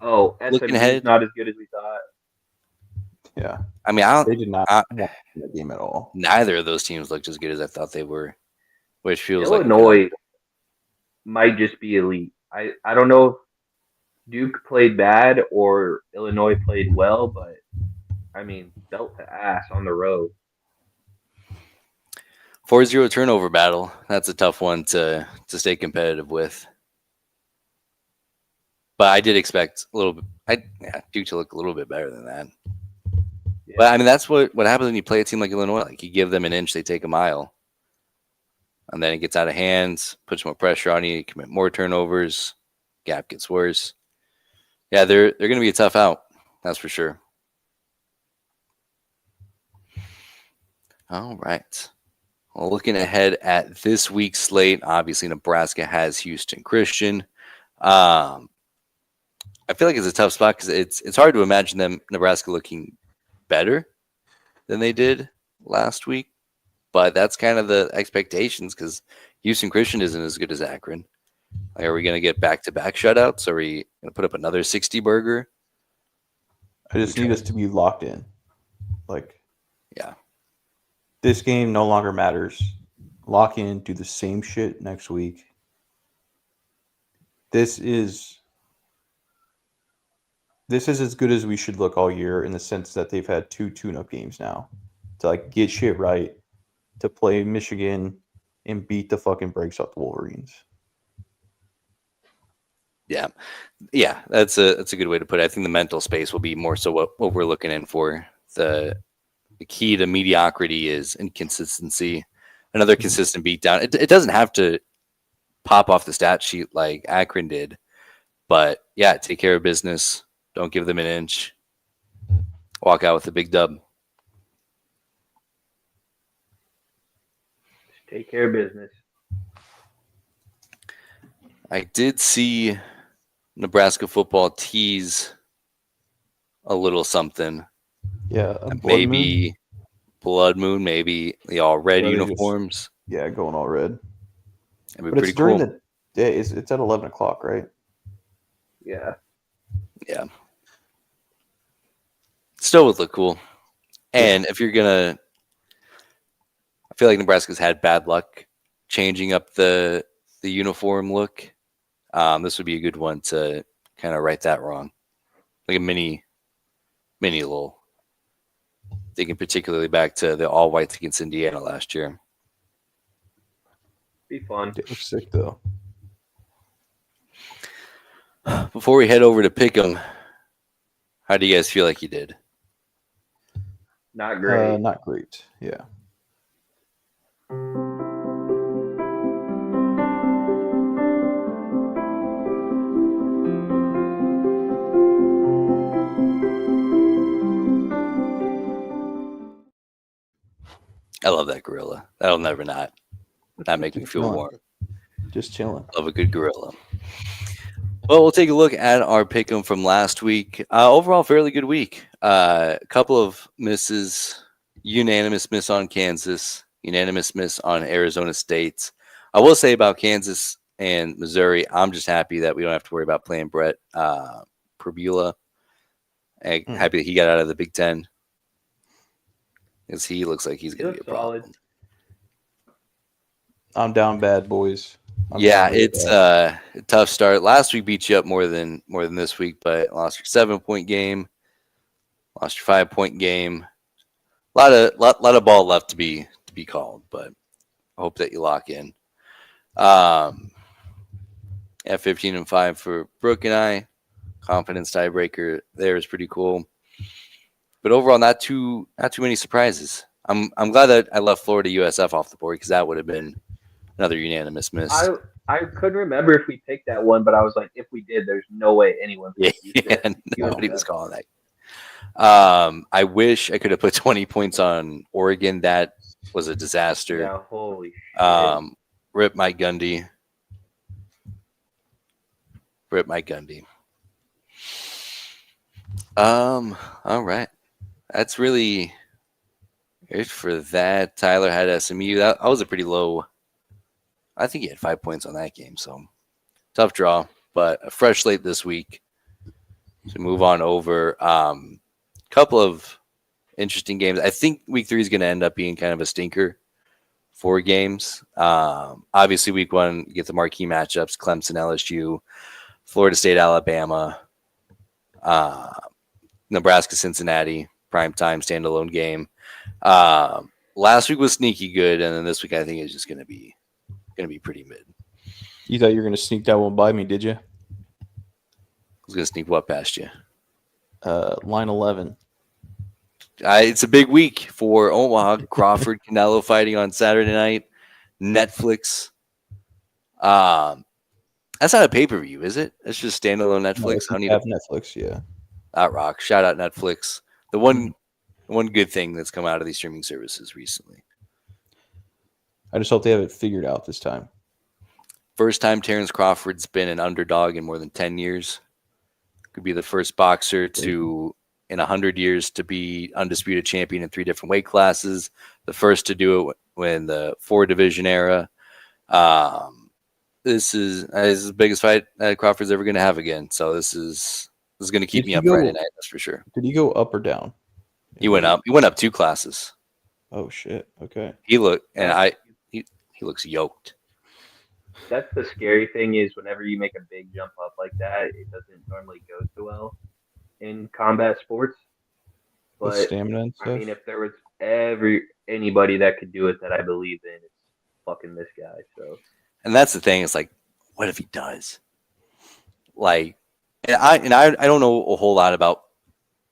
[SPEAKER 5] Oh,
[SPEAKER 3] Looking
[SPEAKER 5] SMU
[SPEAKER 3] ahead-
[SPEAKER 5] is not as good as we thought.
[SPEAKER 6] Yeah,
[SPEAKER 3] I mean, I
[SPEAKER 6] they
[SPEAKER 3] don't.
[SPEAKER 6] did not
[SPEAKER 3] I-
[SPEAKER 6] win that game at all.
[SPEAKER 3] Neither of those teams looked as good as I thought they were, which feels
[SPEAKER 5] Illinois might just be elite. I don't know if Duke played bad or Illinois played well, but I mean, belt to ass on the road.
[SPEAKER 3] 4-0 turnover battle. That's a tough one to stay competitive with. But I did expect a little bit. Duke to look a little bit better than that.
[SPEAKER 5] Yeah.
[SPEAKER 3] But I mean, that's what happens when you play a team like Illinois. Like, you give them an inch, they take a mile, and then it gets out of hands, puts more pressure on you, you commit more turnovers, gap gets worse. Yeah, they're going to be a tough out. That's for sure. All right. Well, looking ahead at this week's slate, obviously Nebraska has Houston Christian. I feel like it's a tough spot because it's hard to imagine Nebraska looking better than they did last week, but that's kind of the expectations because Houston Christian isn't as good as Akron. Like, are we going to get back-to-back shutouts? Are we going to put up another 60 burger?
[SPEAKER 6] I just need us to be locked in. Like,
[SPEAKER 3] Yeah.
[SPEAKER 6] This game no longer matters. Lock in, do the same shit next week. This is as good as we should look all year in the sense that they've had 2 tune-up games now to like get shit right, to play Michigan and beat the fucking brakes off the Wolverines.
[SPEAKER 3] Yeah, that's a good way to put it. I think the mental space will be more so what we're looking in for. The key to mediocrity is inconsistency. Another consistent beatdown. It doesn't have to pop off the stat sheet like Akron did, but yeah, take care of business. Don't give them an inch. Walk out with a big dub.
[SPEAKER 5] Just take care of business.
[SPEAKER 3] I did see Nebraska football tease a little something.
[SPEAKER 6] Yeah,
[SPEAKER 3] Maybe blood moon, maybe the all red uniforms.
[SPEAKER 6] Yeah, going all red.
[SPEAKER 3] That'd be
[SPEAKER 6] but
[SPEAKER 3] pretty
[SPEAKER 6] it's during
[SPEAKER 3] cool.
[SPEAKER 6] the day. It's at 11 o'clock, right?
[SPEAKER 5] Yeah.
[SPEAKER 3] Yeah. Still would look cool. And if you're gonna, I feel like Nebraska's had bad luck changing up the uniform look. This would be a good one to kind of right that wrong, like a mini little. Thinking particularly back to the all whites against Indiana last year.
[SPEAKER 5] Be fun.
[SPEAKER 6] It looks sick though.
[SPEAKER 3] Before we head over to Pick'em, how do you guys feel like you did?
[SPEAKER 5] Not great.
[SPEAKER 6] Not great. Yeah.
[SPEAKER 3] I love that gorilla. That'll never not make me feel warm.
[SPEAKER 6] Just chilling.
[SPEAKER 3] Love a good gorilla. Well, we'll take a look at our pick'em from last week. Overall, fairly good week. A couple of misses. Unanimous miss on Kansas. Unanimous miss on Arizona State. I will say about Kansas and Missouri, I'm just happy that we don't have to worry about playing Brett Perbula. Happy that he got out of the Big Ten. Because he looks like he's going to be a problem.
[SPEAKER 5] Solid.
[SPEAKER 6] I'm down bad, boys.
[SPEAKER 3] It's a tough start. Last week beat you up more than this week, but lost your 7-point game, lost your 5-point game. A lot of ball left to be called, but I hope that you lock in. At 15-5 for Brooke and I. Confidence tiebreaker there is pretty cool. But overall, not too many surprises. I'm glad that I left Florida USF off the board because that would have been another unanimous miss.
[SPEAKER 5] I couldn't remember if we picked that one, but I was like, if we did, there's no way anyone picked
[SPEAKER 3] Nobody was calling that. I wish I could have put 20 points on Oregon. That was a disaster.
[SPEAKER 5] Yeah, holy shit.
[SPEAKER 3] Rip Mike Gundy. All right. That's really it for that. Tyler had SMU. That was a pretty low. I think he had 5 points on that game. So tough draw, but a fresh slate this week to move on over. Couple of interesting games. I think week 3 is going to end up being kind of a stinker. 4 games. Obviously, week 1, you get the marquee matchups: Clemson, LSU, Florida State, Alabama, Nebraska, Cincinnati. Primetime standalone game. Last week was sneaky good, and then this week I think is just going to be pretty mid.
[SPEAKER 6] You thought you were going to sneak that one by me, did you?
[SPEAKER 3] I was going to sneak what past you?
[SPEAKER 6] Line 11.
[SPEAKER 3] It's a big week for Omaha. Crawford, Canelo fighting on Saturday night. Netflix. That's not a pay-per-view, is it? It's just standalone Netflix.
[SPEAKER 6] No, I have Netflix, yeah.
[SPEAKER 3] That rock. Shout out Netflix. The one good thing that's come out of these streaming services recently.
[SPEAKER 6] I just hope they have it figured out this time.
[SPEAKER 3] First time Terrence Crawford's been an underdog in more than 10 years. Could be the first boxer to, in 100 years, to be undisputed champion in 3 different weight classes. The first to do it in the 4-division era. This is the biggest fight that Crawford's ever going to have again. So this is going to keep me up Friday night. That's for sure.
[SPEAKER 6] Did he go up or down?
[SPEAKER 3] He went up. He went up 2 classes.
[SPEAKER 6] Oh shit. Okay.
[SPEAKER 3] He looked, and
[SPEAKER 5] That's,
[SPEAKER 3] he looks yoked.
[SPEAKER 5] that's the scary thing is whenever you make a big jump up like that, it doesn't normally go so well in combat sports.
[SPEAKER 6] With
[SPEAKER 5] But
[SPEAKER 6] stamina and
[SPEAKER 5] I
[SPEAKER 6] stuff.
[SPEAKER 5] mean, if there was anybody that could do it that I believe in, it's fucking this guy. So
[SPEAKER 3] And that's the thing. It's like, what if he does? Like, and I don't know a whole lot about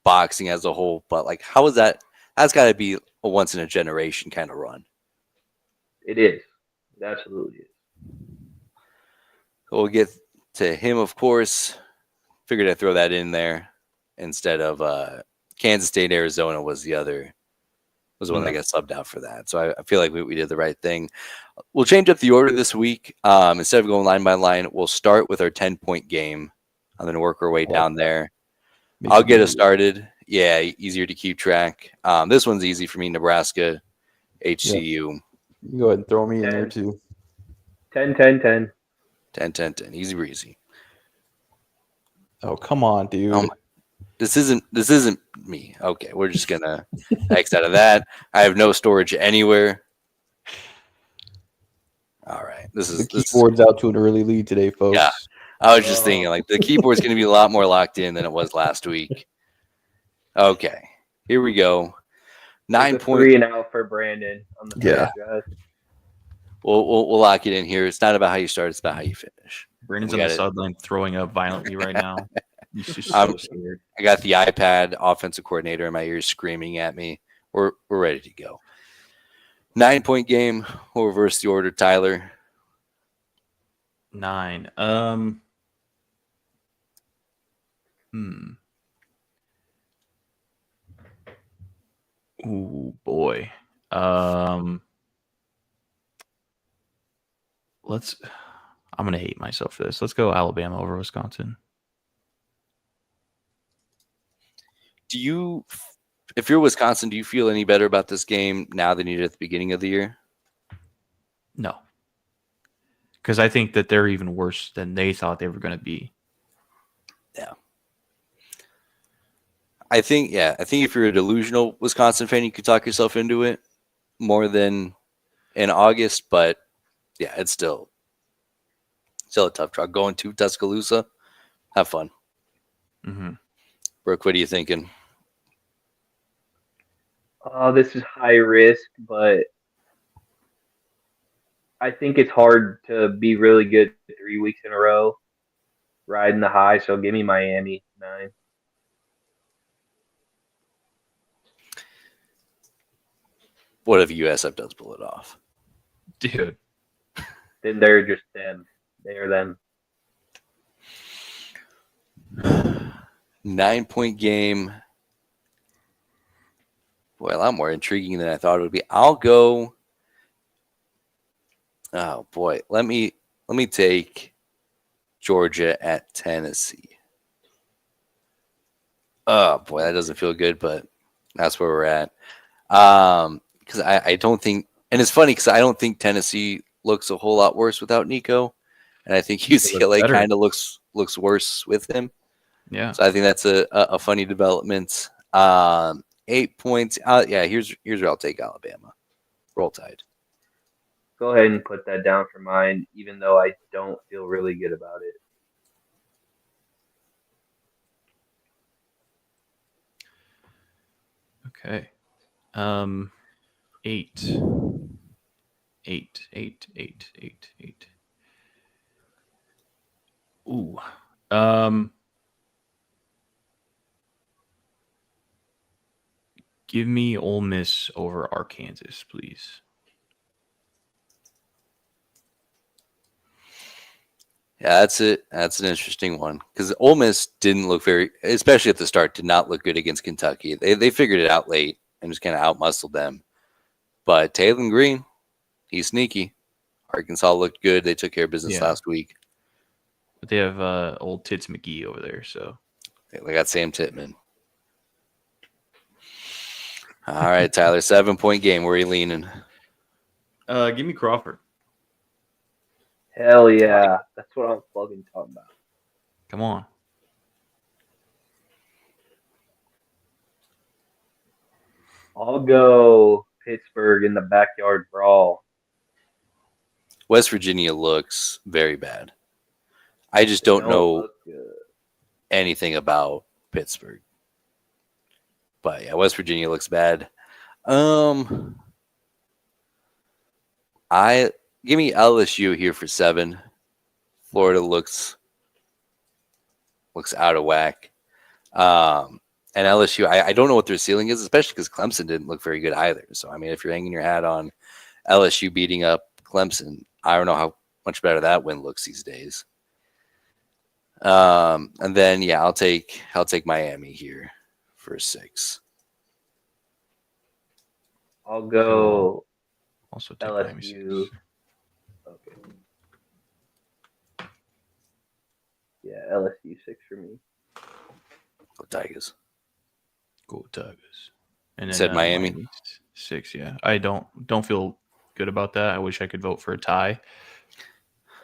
[SPEAKER 3] boxing as a whole, but like, how is that? That's got to be a once in a generation kind of run.
[SPEAKER 5] it is. It absolutely is.
[SPEAKER 3] We'll get to him, of course. Figured I'd throw that in there instead of Kansas State, Arizona was the one that got subbed out for that. So I feel like we did the right thing. We'll change up the order this week. Instead of going line by line, we'll start with our 10-point game and then work our way down there.
[SPEAKER 6] Makes
[SPEAKER 3] I'll
[SPEAKER 6] it
[SPEAKER 3] get us
[SPEAKER 6] easier.
[SPEAKER 3] started. Yeah, easier to keep track. This one's easy for me. Nebraska, HCU,
[SPEAKER 6] You can go ahead and throw me in there
[SPEAKER 5] 10,
[SPEAKER 6] too.
[SPEAKER 5] 10, 10, 10.
[SPEAKER 3] 10, 10, 10. Easy breezy.
[SPEAKER 6] Oh come on, dude.
[SPEAKER 3] Oh my, this isn't me. Okay, we're just gonna X out of that. I have no storage anywhere. All right,
[SPEAKER 6] The keyboard's out to an early lead today, folks.
[SPEAKER 3] Yeah. I was just thinking, like, the keyboard's going to be a lot more locked in than it was last week. Okay, here we go. 9
[SPEAKER 5] There's a
[SPEAKER 3] point.
[SPEAKER 5] 3 and out for Brandon on the
[SPEAKER 6] Yeah.
[SPEAKER 5] first drive.
[SPEAKER 3] We'll lock it in here. It's not about how you start; it's about how you finish.
[SPEAKER 4] Brandon's
[SPEAKER 3] We
[SPEAKER 4] on the
[SPEAKER 3] got it.
[SPEAKER 4] sideline throwing up violently right now. He's just
[SPEAKER 3] I'm-
[SPEAKER 4] so scared.
[SPEAKER 3] I got the iPad offensive coordinator in my ears screaming at me. We're ready to go. 9-point game. We'll reverse the order. Tyler,
[SPEAKER 4] 9. Ooh, boy. I'm gonna hate myself for this. Let's go Alabama over Wisconsin.
[SPEAKER 3] if you're Wisconsin, do you feel any better about this game now than you did at the beginning of the year?
[SPEAKER 4] No. Because I think that they're even worse than they thought they were going to be.
[SPEAKER 3] Yeah. I think if you're a delusional Wisconsin fan, you could talk yourself into it more than in August, but yeah, it's still a tough truck. Going to Tuscaloosa, have fun.
[SPEAKER 4] Mm-hmm.
[SPEAKER 3] Brooke, what are you thinking?
[SPEAKER 5] This is high risk, but I think it's hard to be really good 3 weeks in a row, riding the high. So give me Miami 9.
[SPEAKER 3] What if USF does pull it off?
[SPEAKER 4] Dude.
[SPEAKER 5] Then they're just them. They are them.
[SPEAKER 3] 9-point game. Boy, a lot more intriguing than I thought it would be. I'll go. Oh boy, let me take Georgia at Tennessee. Oh boy, that doesn't feel good, but that's where we're at. Because I don't think, and it's funny because I don't think Tennessee looks a whole lot worse without Nico, and I think UCLA
[SPEAKER 4] better.
[SPEAKER 3] kind of looks worse with him.
[SPEAKER 4] Yeah.
[SPEAKER 3] So I think that's a funny development. 8 points. Yeah, here's where I'll take Alabama. Roll Tide.
[SPEAKER 5] Go ahead and put that down for mine, even though I don't feel really good about it.
[SPEAKER 4] Okay. 8. 8, 8, 8, 8, 8. Ooh. Give me Ole Miss over Arkansas, please.
[SPEAKER 3] Yeah, that's it. That's an interesting one because Ole Miss didn't look very, especially at the start, did not look good against Kentucky. They figured it out late and just kind of outmuscled them. But Taylor Green, he's sneaky. Arkansas looked good. They took care of business last week.
[SPEAKER 4] But they have old Tits McGee over there, so
[SPEAKER 3] They got Sam Titman. All right, Tyler, 7-point game. Where are you leaning?
[SPEAKER 4] give me Crawford.
[SPEAKER 5] Hell yeah. That's what I'm fucking talking about.
[SPEAKER 4] Come on.
[SPEAKER 5] I'll go Pittsburgh in the backyard brawl.
[SPEAKER 3] West Virginia looks very bad. I just don't know
[SPEAKER 5] look good.
[SPEAKER 3] anything about Pittsburgh. But yeah, West Virginia looks bad. I give me LSU here for 7. Florida looks out of whack. And LSU, I don't know what their ceiling is, especially because Clemson didn't look very good either. So I mean, if you're hanging your hat on LSU beating up Clemson, I don't know how much better that win looks these days. And then yeah, I'll take Miami here for 6.
[SPEAKER 5] I'll go
[SPEAKER 6] Also take Miami
[SPEAKER 5] LSU.
[SPEAKER 6] 6.
[SPEAKER 5] Okay. Yeah, LSU 6 for me.
[SPEAKER 3] Go Tigers.
[SPEAKER 6] Go Tigers. And then,
[SPEAKER 3] Said Miami.
[SPEAKER 6] 6. Yeah, I don't feel good about that. I wish I could vote for a tie.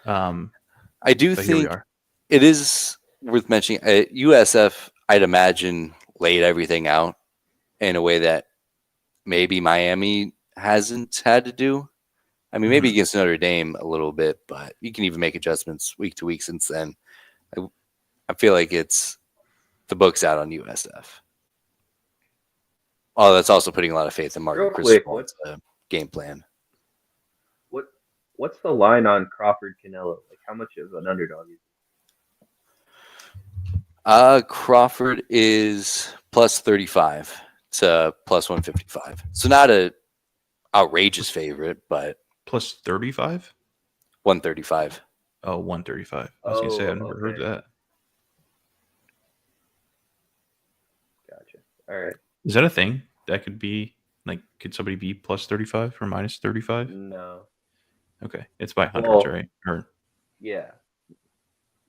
[SPEAKER 3] I do
[SPEAKER 6] But here we
[SPEAKER 3] think
[SPEAKER 6] are.
[SPEAKER 3] it is worth mentioning. USF, I'd imagine, laid everything out in a way that maybe Miami hasn't had to do. I mean, maybe against Notre Dame a little bit, but you can even make adjustments week to week since then. I feel like it's the book's out on USF. Oh, that's also putting a lot of faith in Martin
[SPEAKER 5] Real
[SPEAKER 3] Cristobal.
[SPEAKER 5] quick,
[SPEAKER 3] What's the game plan?
[SPEAKER 5] What's the line on Crawford Canelo? Like, how much of an underdog is he?
[SPEAKER 3] Crawford is plus 35 to plus 155. So not a outrageous favorite, but
[SPEAKER 6] Plus 35?
[SPEAKER 3] 135.
[SPEAKER 6] Oh, 135. I was going to say, I've never heard
[SPEAKER 5] okay.
[SPEAKER 6] that.
[SPEAKER 5] Gotcha. All right.
[SPEAKER 6] Is that a thing? That could be, like, could somebody be plus 35 or minus 35?
[SPEAKER 5] No.
[SPEAKER 6] Okay. It's by hundreds,
[SPEAKER 5] Well,
[SPEAKER 6] right? Or
[SPEAKER 5] Yeah.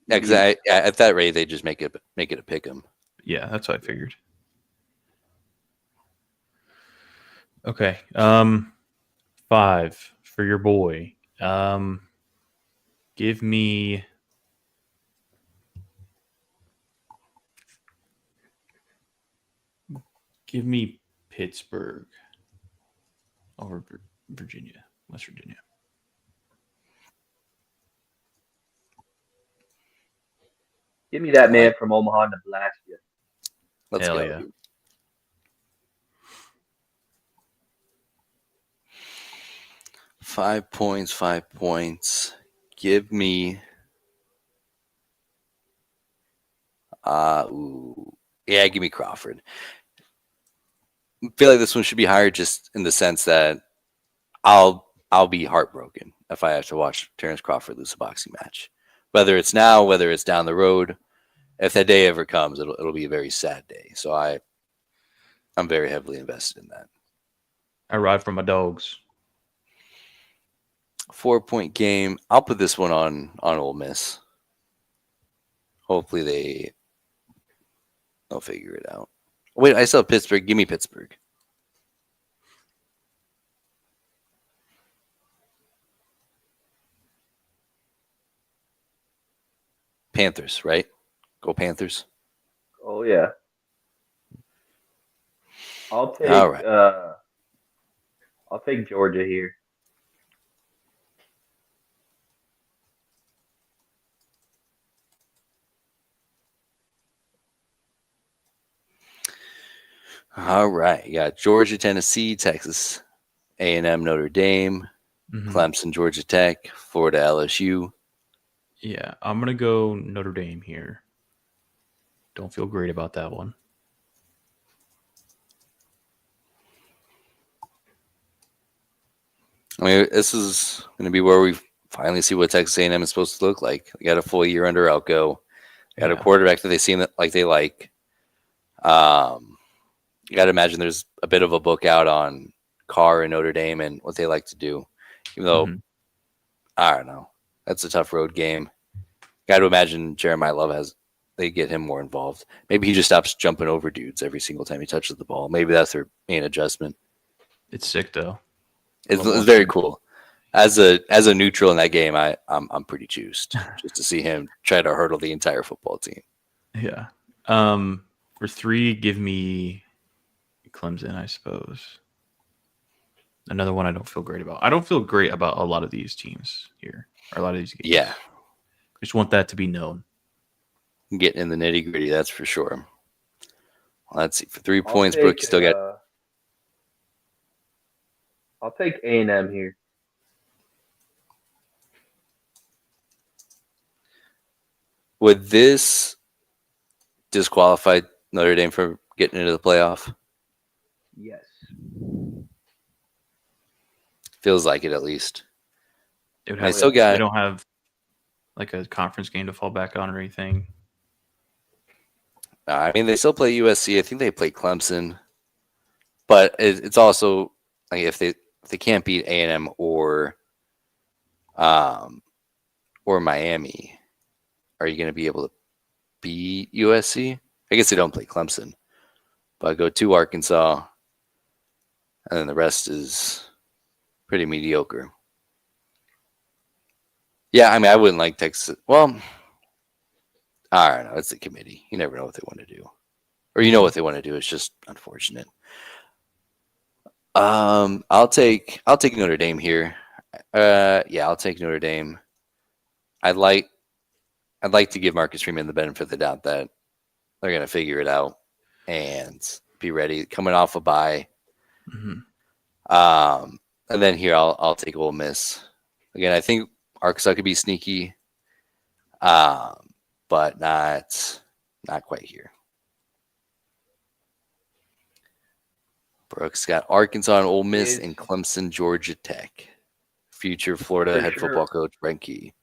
[SPEAKER 3] Yeah, because at that rate, they just make it a pick 'em.
[SPEAKER 6] yeah, that's what I figured. Okay. 5 for your boy. Give me Pittsburgh over Virginia, West Virginia.
[SPEAKER 5] Give me that man from Omaha, Nebraska.
[SPEAKER 3] Let's
[SPEAKER 6] Hell
[SPEAKER 3] go.
[SPEAKER 6] yeah.
[SPEAKER 3] Five points. Give me give me Crawford. I feel like this one should be higher just in the sense that I'll be heartbroken if I have to watch Terrence Crawford lose a boxing match. Whether it's now, whether it's down the road, if that day ever comes, it'll be a very sad day. So I'm very heavily invested in that.
[SPEAKER 6] I ride for my dogs.
[SPEAKER 3] 4-point game. I'll put this one on Ole Miss. Hopefully they'll figure it out. Wait, I still have Pittsburgh. Give me Pittsburgh. Panthers, right? Go Panthers.
[SPEAKER 5] Oh yeah. I'll take
[SPEAKER 3] All right.
[SPEAKER 5] I'll take Georgia here.
[SPEAKER 3] All right. You got Georgia, Tennessee, Texas A&M, Notre Dame, Clemson, Georgia Tech, Florida, LSU.
[SPEAKER 6] Yeah, I'm going to go Notre Dame here. Don't feel great about that one.
[SPEAKER 3] I mean, this is going to be where we finally see what Texas A&M is supposed to look like. They got a full year under Elko. They got a quarterback that they seem like they like. You got to imagine there's a bit of a book out on Carr and Notre Dame and what they like to do. Even though, I don't know, that's a tough road game. Got to imagine Jeremiah Love they get him more involved. Maybe he just stops jumping over dudes every single time he touches the ball. Maybe that's their main adjustment.
[SPEAKER 6] It's sick though.
[SPEAKER 3] It's very cool. As a neutral in that game, I'm pretty juiced just to see him try to hurdle the entire football team.
[SPEAKER 6] Yeah. For 3, give me Clemson, I suppose.
[SPEAKER 4] another one I don't feel great about. I don't feel great about a lot of these teams here, or a lot of these games.
[SPEAKER 3] Yeah.
[SPEAKER 4] I just want that to be known.
[SPEAKER 3] Getting in the nitty gritty, that's for sure. Well, let's see. For 3
[SPEAKER 5] I'll
[SPEAKER 3] points, Brooke, you
[SPEAKER 5] take,
[SPEAKER 3] still got.
[SPEAKER 5] I'll take A&M here.
[SPEAKER 3] Would this disqualify Notre Dame from getting into the playoff?
[SPEAKER 5] Yes.
[SPEAKER 3] Feels like it, at least.
[SPEAKER 4] It would
[SPEAKER 3] I
[SPEAKER 4] have,
[SPEAKER 3] still got.
[SPEAKER 4] they don't have like a conference game to fall back on or anything.
[SPEAKER 3] I mean, they still play USC. I think they play Clemson, but it's also like if they can't beat A&M or Miami, are you going to be able to beat USC? I guess they don't play Clemson, but go to Arkansas, and then the rest is pretty mediocre. Yeah, I mean, I wouldn't like Texas. Well, I don't know. It's the committee. You never know what they want to do, or you know what they want to do. It's just unfortunate. I'll take Notre Dame here. Yeah, I'll take Notre Dame. I'd like to give Marcus Freeman the benefit of the doubt that they're going to figure it out and be ready coming off a bye.
[SPEAKER 4] Mm-hmm.
[SPEAKER 3] And then here I'll take Ole Miss. Again, I think Arkansas could be sneaky, but not quite here. Brooks got Arkansas and Ole Miss and Clemson, Georgia Tech. Future Florida head football coach Brent Key.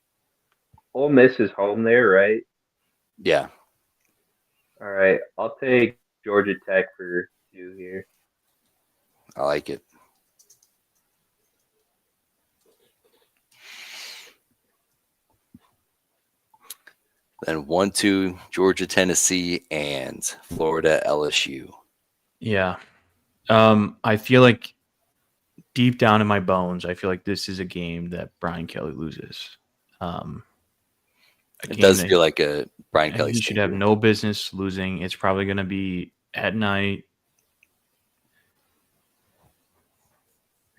[SPEAKER 5] Ole Miss is home there, right?
[SPEAKER 3] Yeah.
[SPEAKER 5] All right. I'll take Georgia Tech for 2 here.
[SPEAKER 3] I like it. Then 1-2, Georgia, Tennessee, and Florida, LSU.
[SPEAKER 4] Yeah. I feel like deep down in my bones, I feel like this is a game that Brian Kelly loses.
[SPEAKER 3] It does feel like a Brian Kelly.
[SPEAKER 4] He should have no business losing. It's probably going to be at night.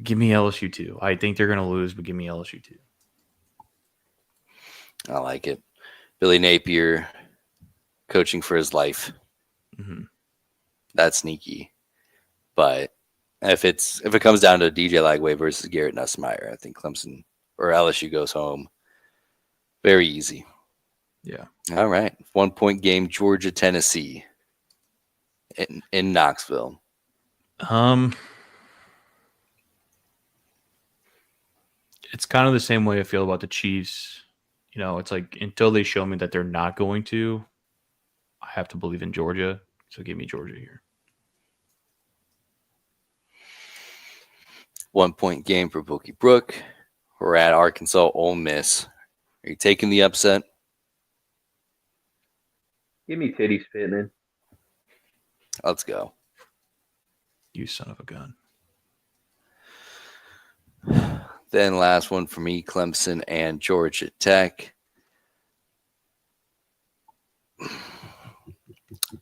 [SPEAKER 4] Give me LSU too. I think they're going to lose, but give me LSU too.
[SPEAKER 3] I like it. Billy Napier coaching for his life.
[SPEAKER 4] Mm-hmm.
[SPEAKER 3] That's sneaky. But if it comes down to DJ Lagway versus Garrett Nussmeier, I think Clemson or LSU goes home. Very easy.
[SPEAKER 4] Yeah.
[SPEAKER 3] All right. 1 point game, Georgia, Tennessee in Knoxville.
[SPEAKER 4] It's kind of the same way I feel about the Chiefs. You know, it's like until they show me that they're not going to, I have to believe in Georgia. So give me Georgia here.
[SPEAKER 3] 1 point game for Bookie Brook. We're at Arkansas, Ole Miss. Are you taking the upset?
[SPEAKER 5] Give me Titty Pittman.
[SPEAKER 3] Let's go.
[SPEAKER 4] You son of a gun.
[SPEAKER 3] Then last one for me, Clemson and Georgia Tech.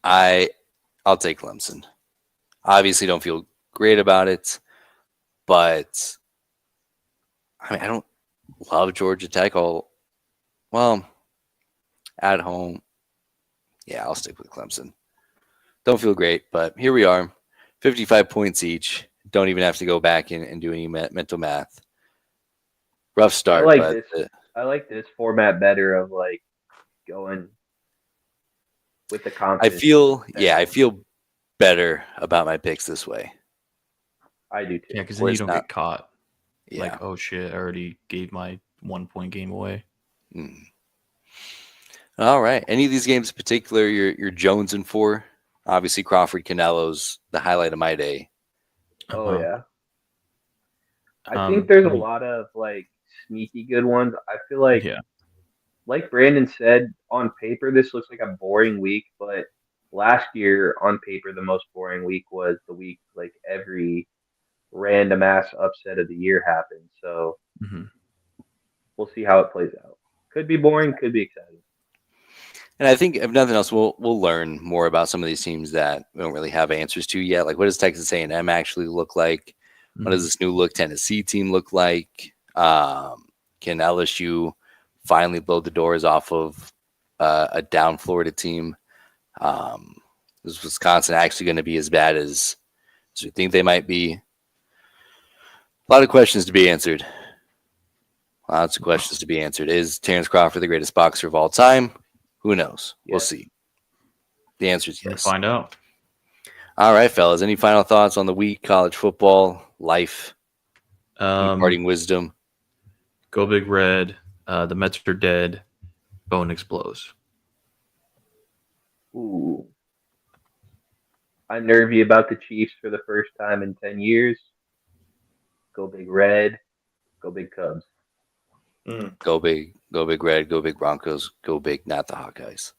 [SPEAKER 3] I'll take Clemson. Obviously don't feel great about it, but I mean, I don't love Georgia Tech. At home. Yeah, I'll stick with Clemson. Don't feel great, but here we are. 55 points each. Don't even have to go back and do any mental math. Rough start.
[SPEAKER 5] I like this format better of like going with the confidence.
[SPEAKER 3] I feel better about my picks this way.
[SPEAKER 5] I do too.
[SPEAKER 4] Yeah, because then you don't get caught.
[SPEAKER 3] Yeah.
[SPEAKER 4] Like, oh shit, I already gave my 1 point game away.
[SPEAKER 3] Mm. All right. Any of these games in particular you're jonesing for? Obviously, Crawford Canelo's the highlight of my day.
[SPEAKER 5] Oh yeah. I think there's a lot of like sneaky good ones. I feel like, like Brandon said, on paper this looks like a boring week, but last year on paper the most boring week was the week like every random ass upset of the year happened. So we'll see how it plays out. Could be boring, could be exciting.
[SPEAKER 3] And I think if nothing else, we'll learn more about some of these teams that we don't really have answers to yet. Like, what does Texas A&M actually look like? What does this new look Tennessee team look like? Can LSU finally blow the doors off of a down Florida team? Is Wisconsin actually going to be as bad as we think they might be? A lot of questions to be answered. Lots of questions to be answered. Is Terrence Crawford the greatest boxer of all time? Who knows? We'll see. The answer is
[SPEAKER 4] We'll
[SPEAKER 3] yes.
[SPEAKER 4] find out.
[SPEAKER 3] All right, fellas. Any final thoughts on the week, college football, life, parting wisdom?
[SPEAKER 4] Go Big Red. The Mets are dead. Bone explodes.
[SPEAKER 5] Ooh. I'm nervy about the Chiefs for the first time in 10 years. Go Big Red. Go Big Cubs.
[SPEAKER 3] Go big red, go big Broncos, go big, not the Hawkeyes.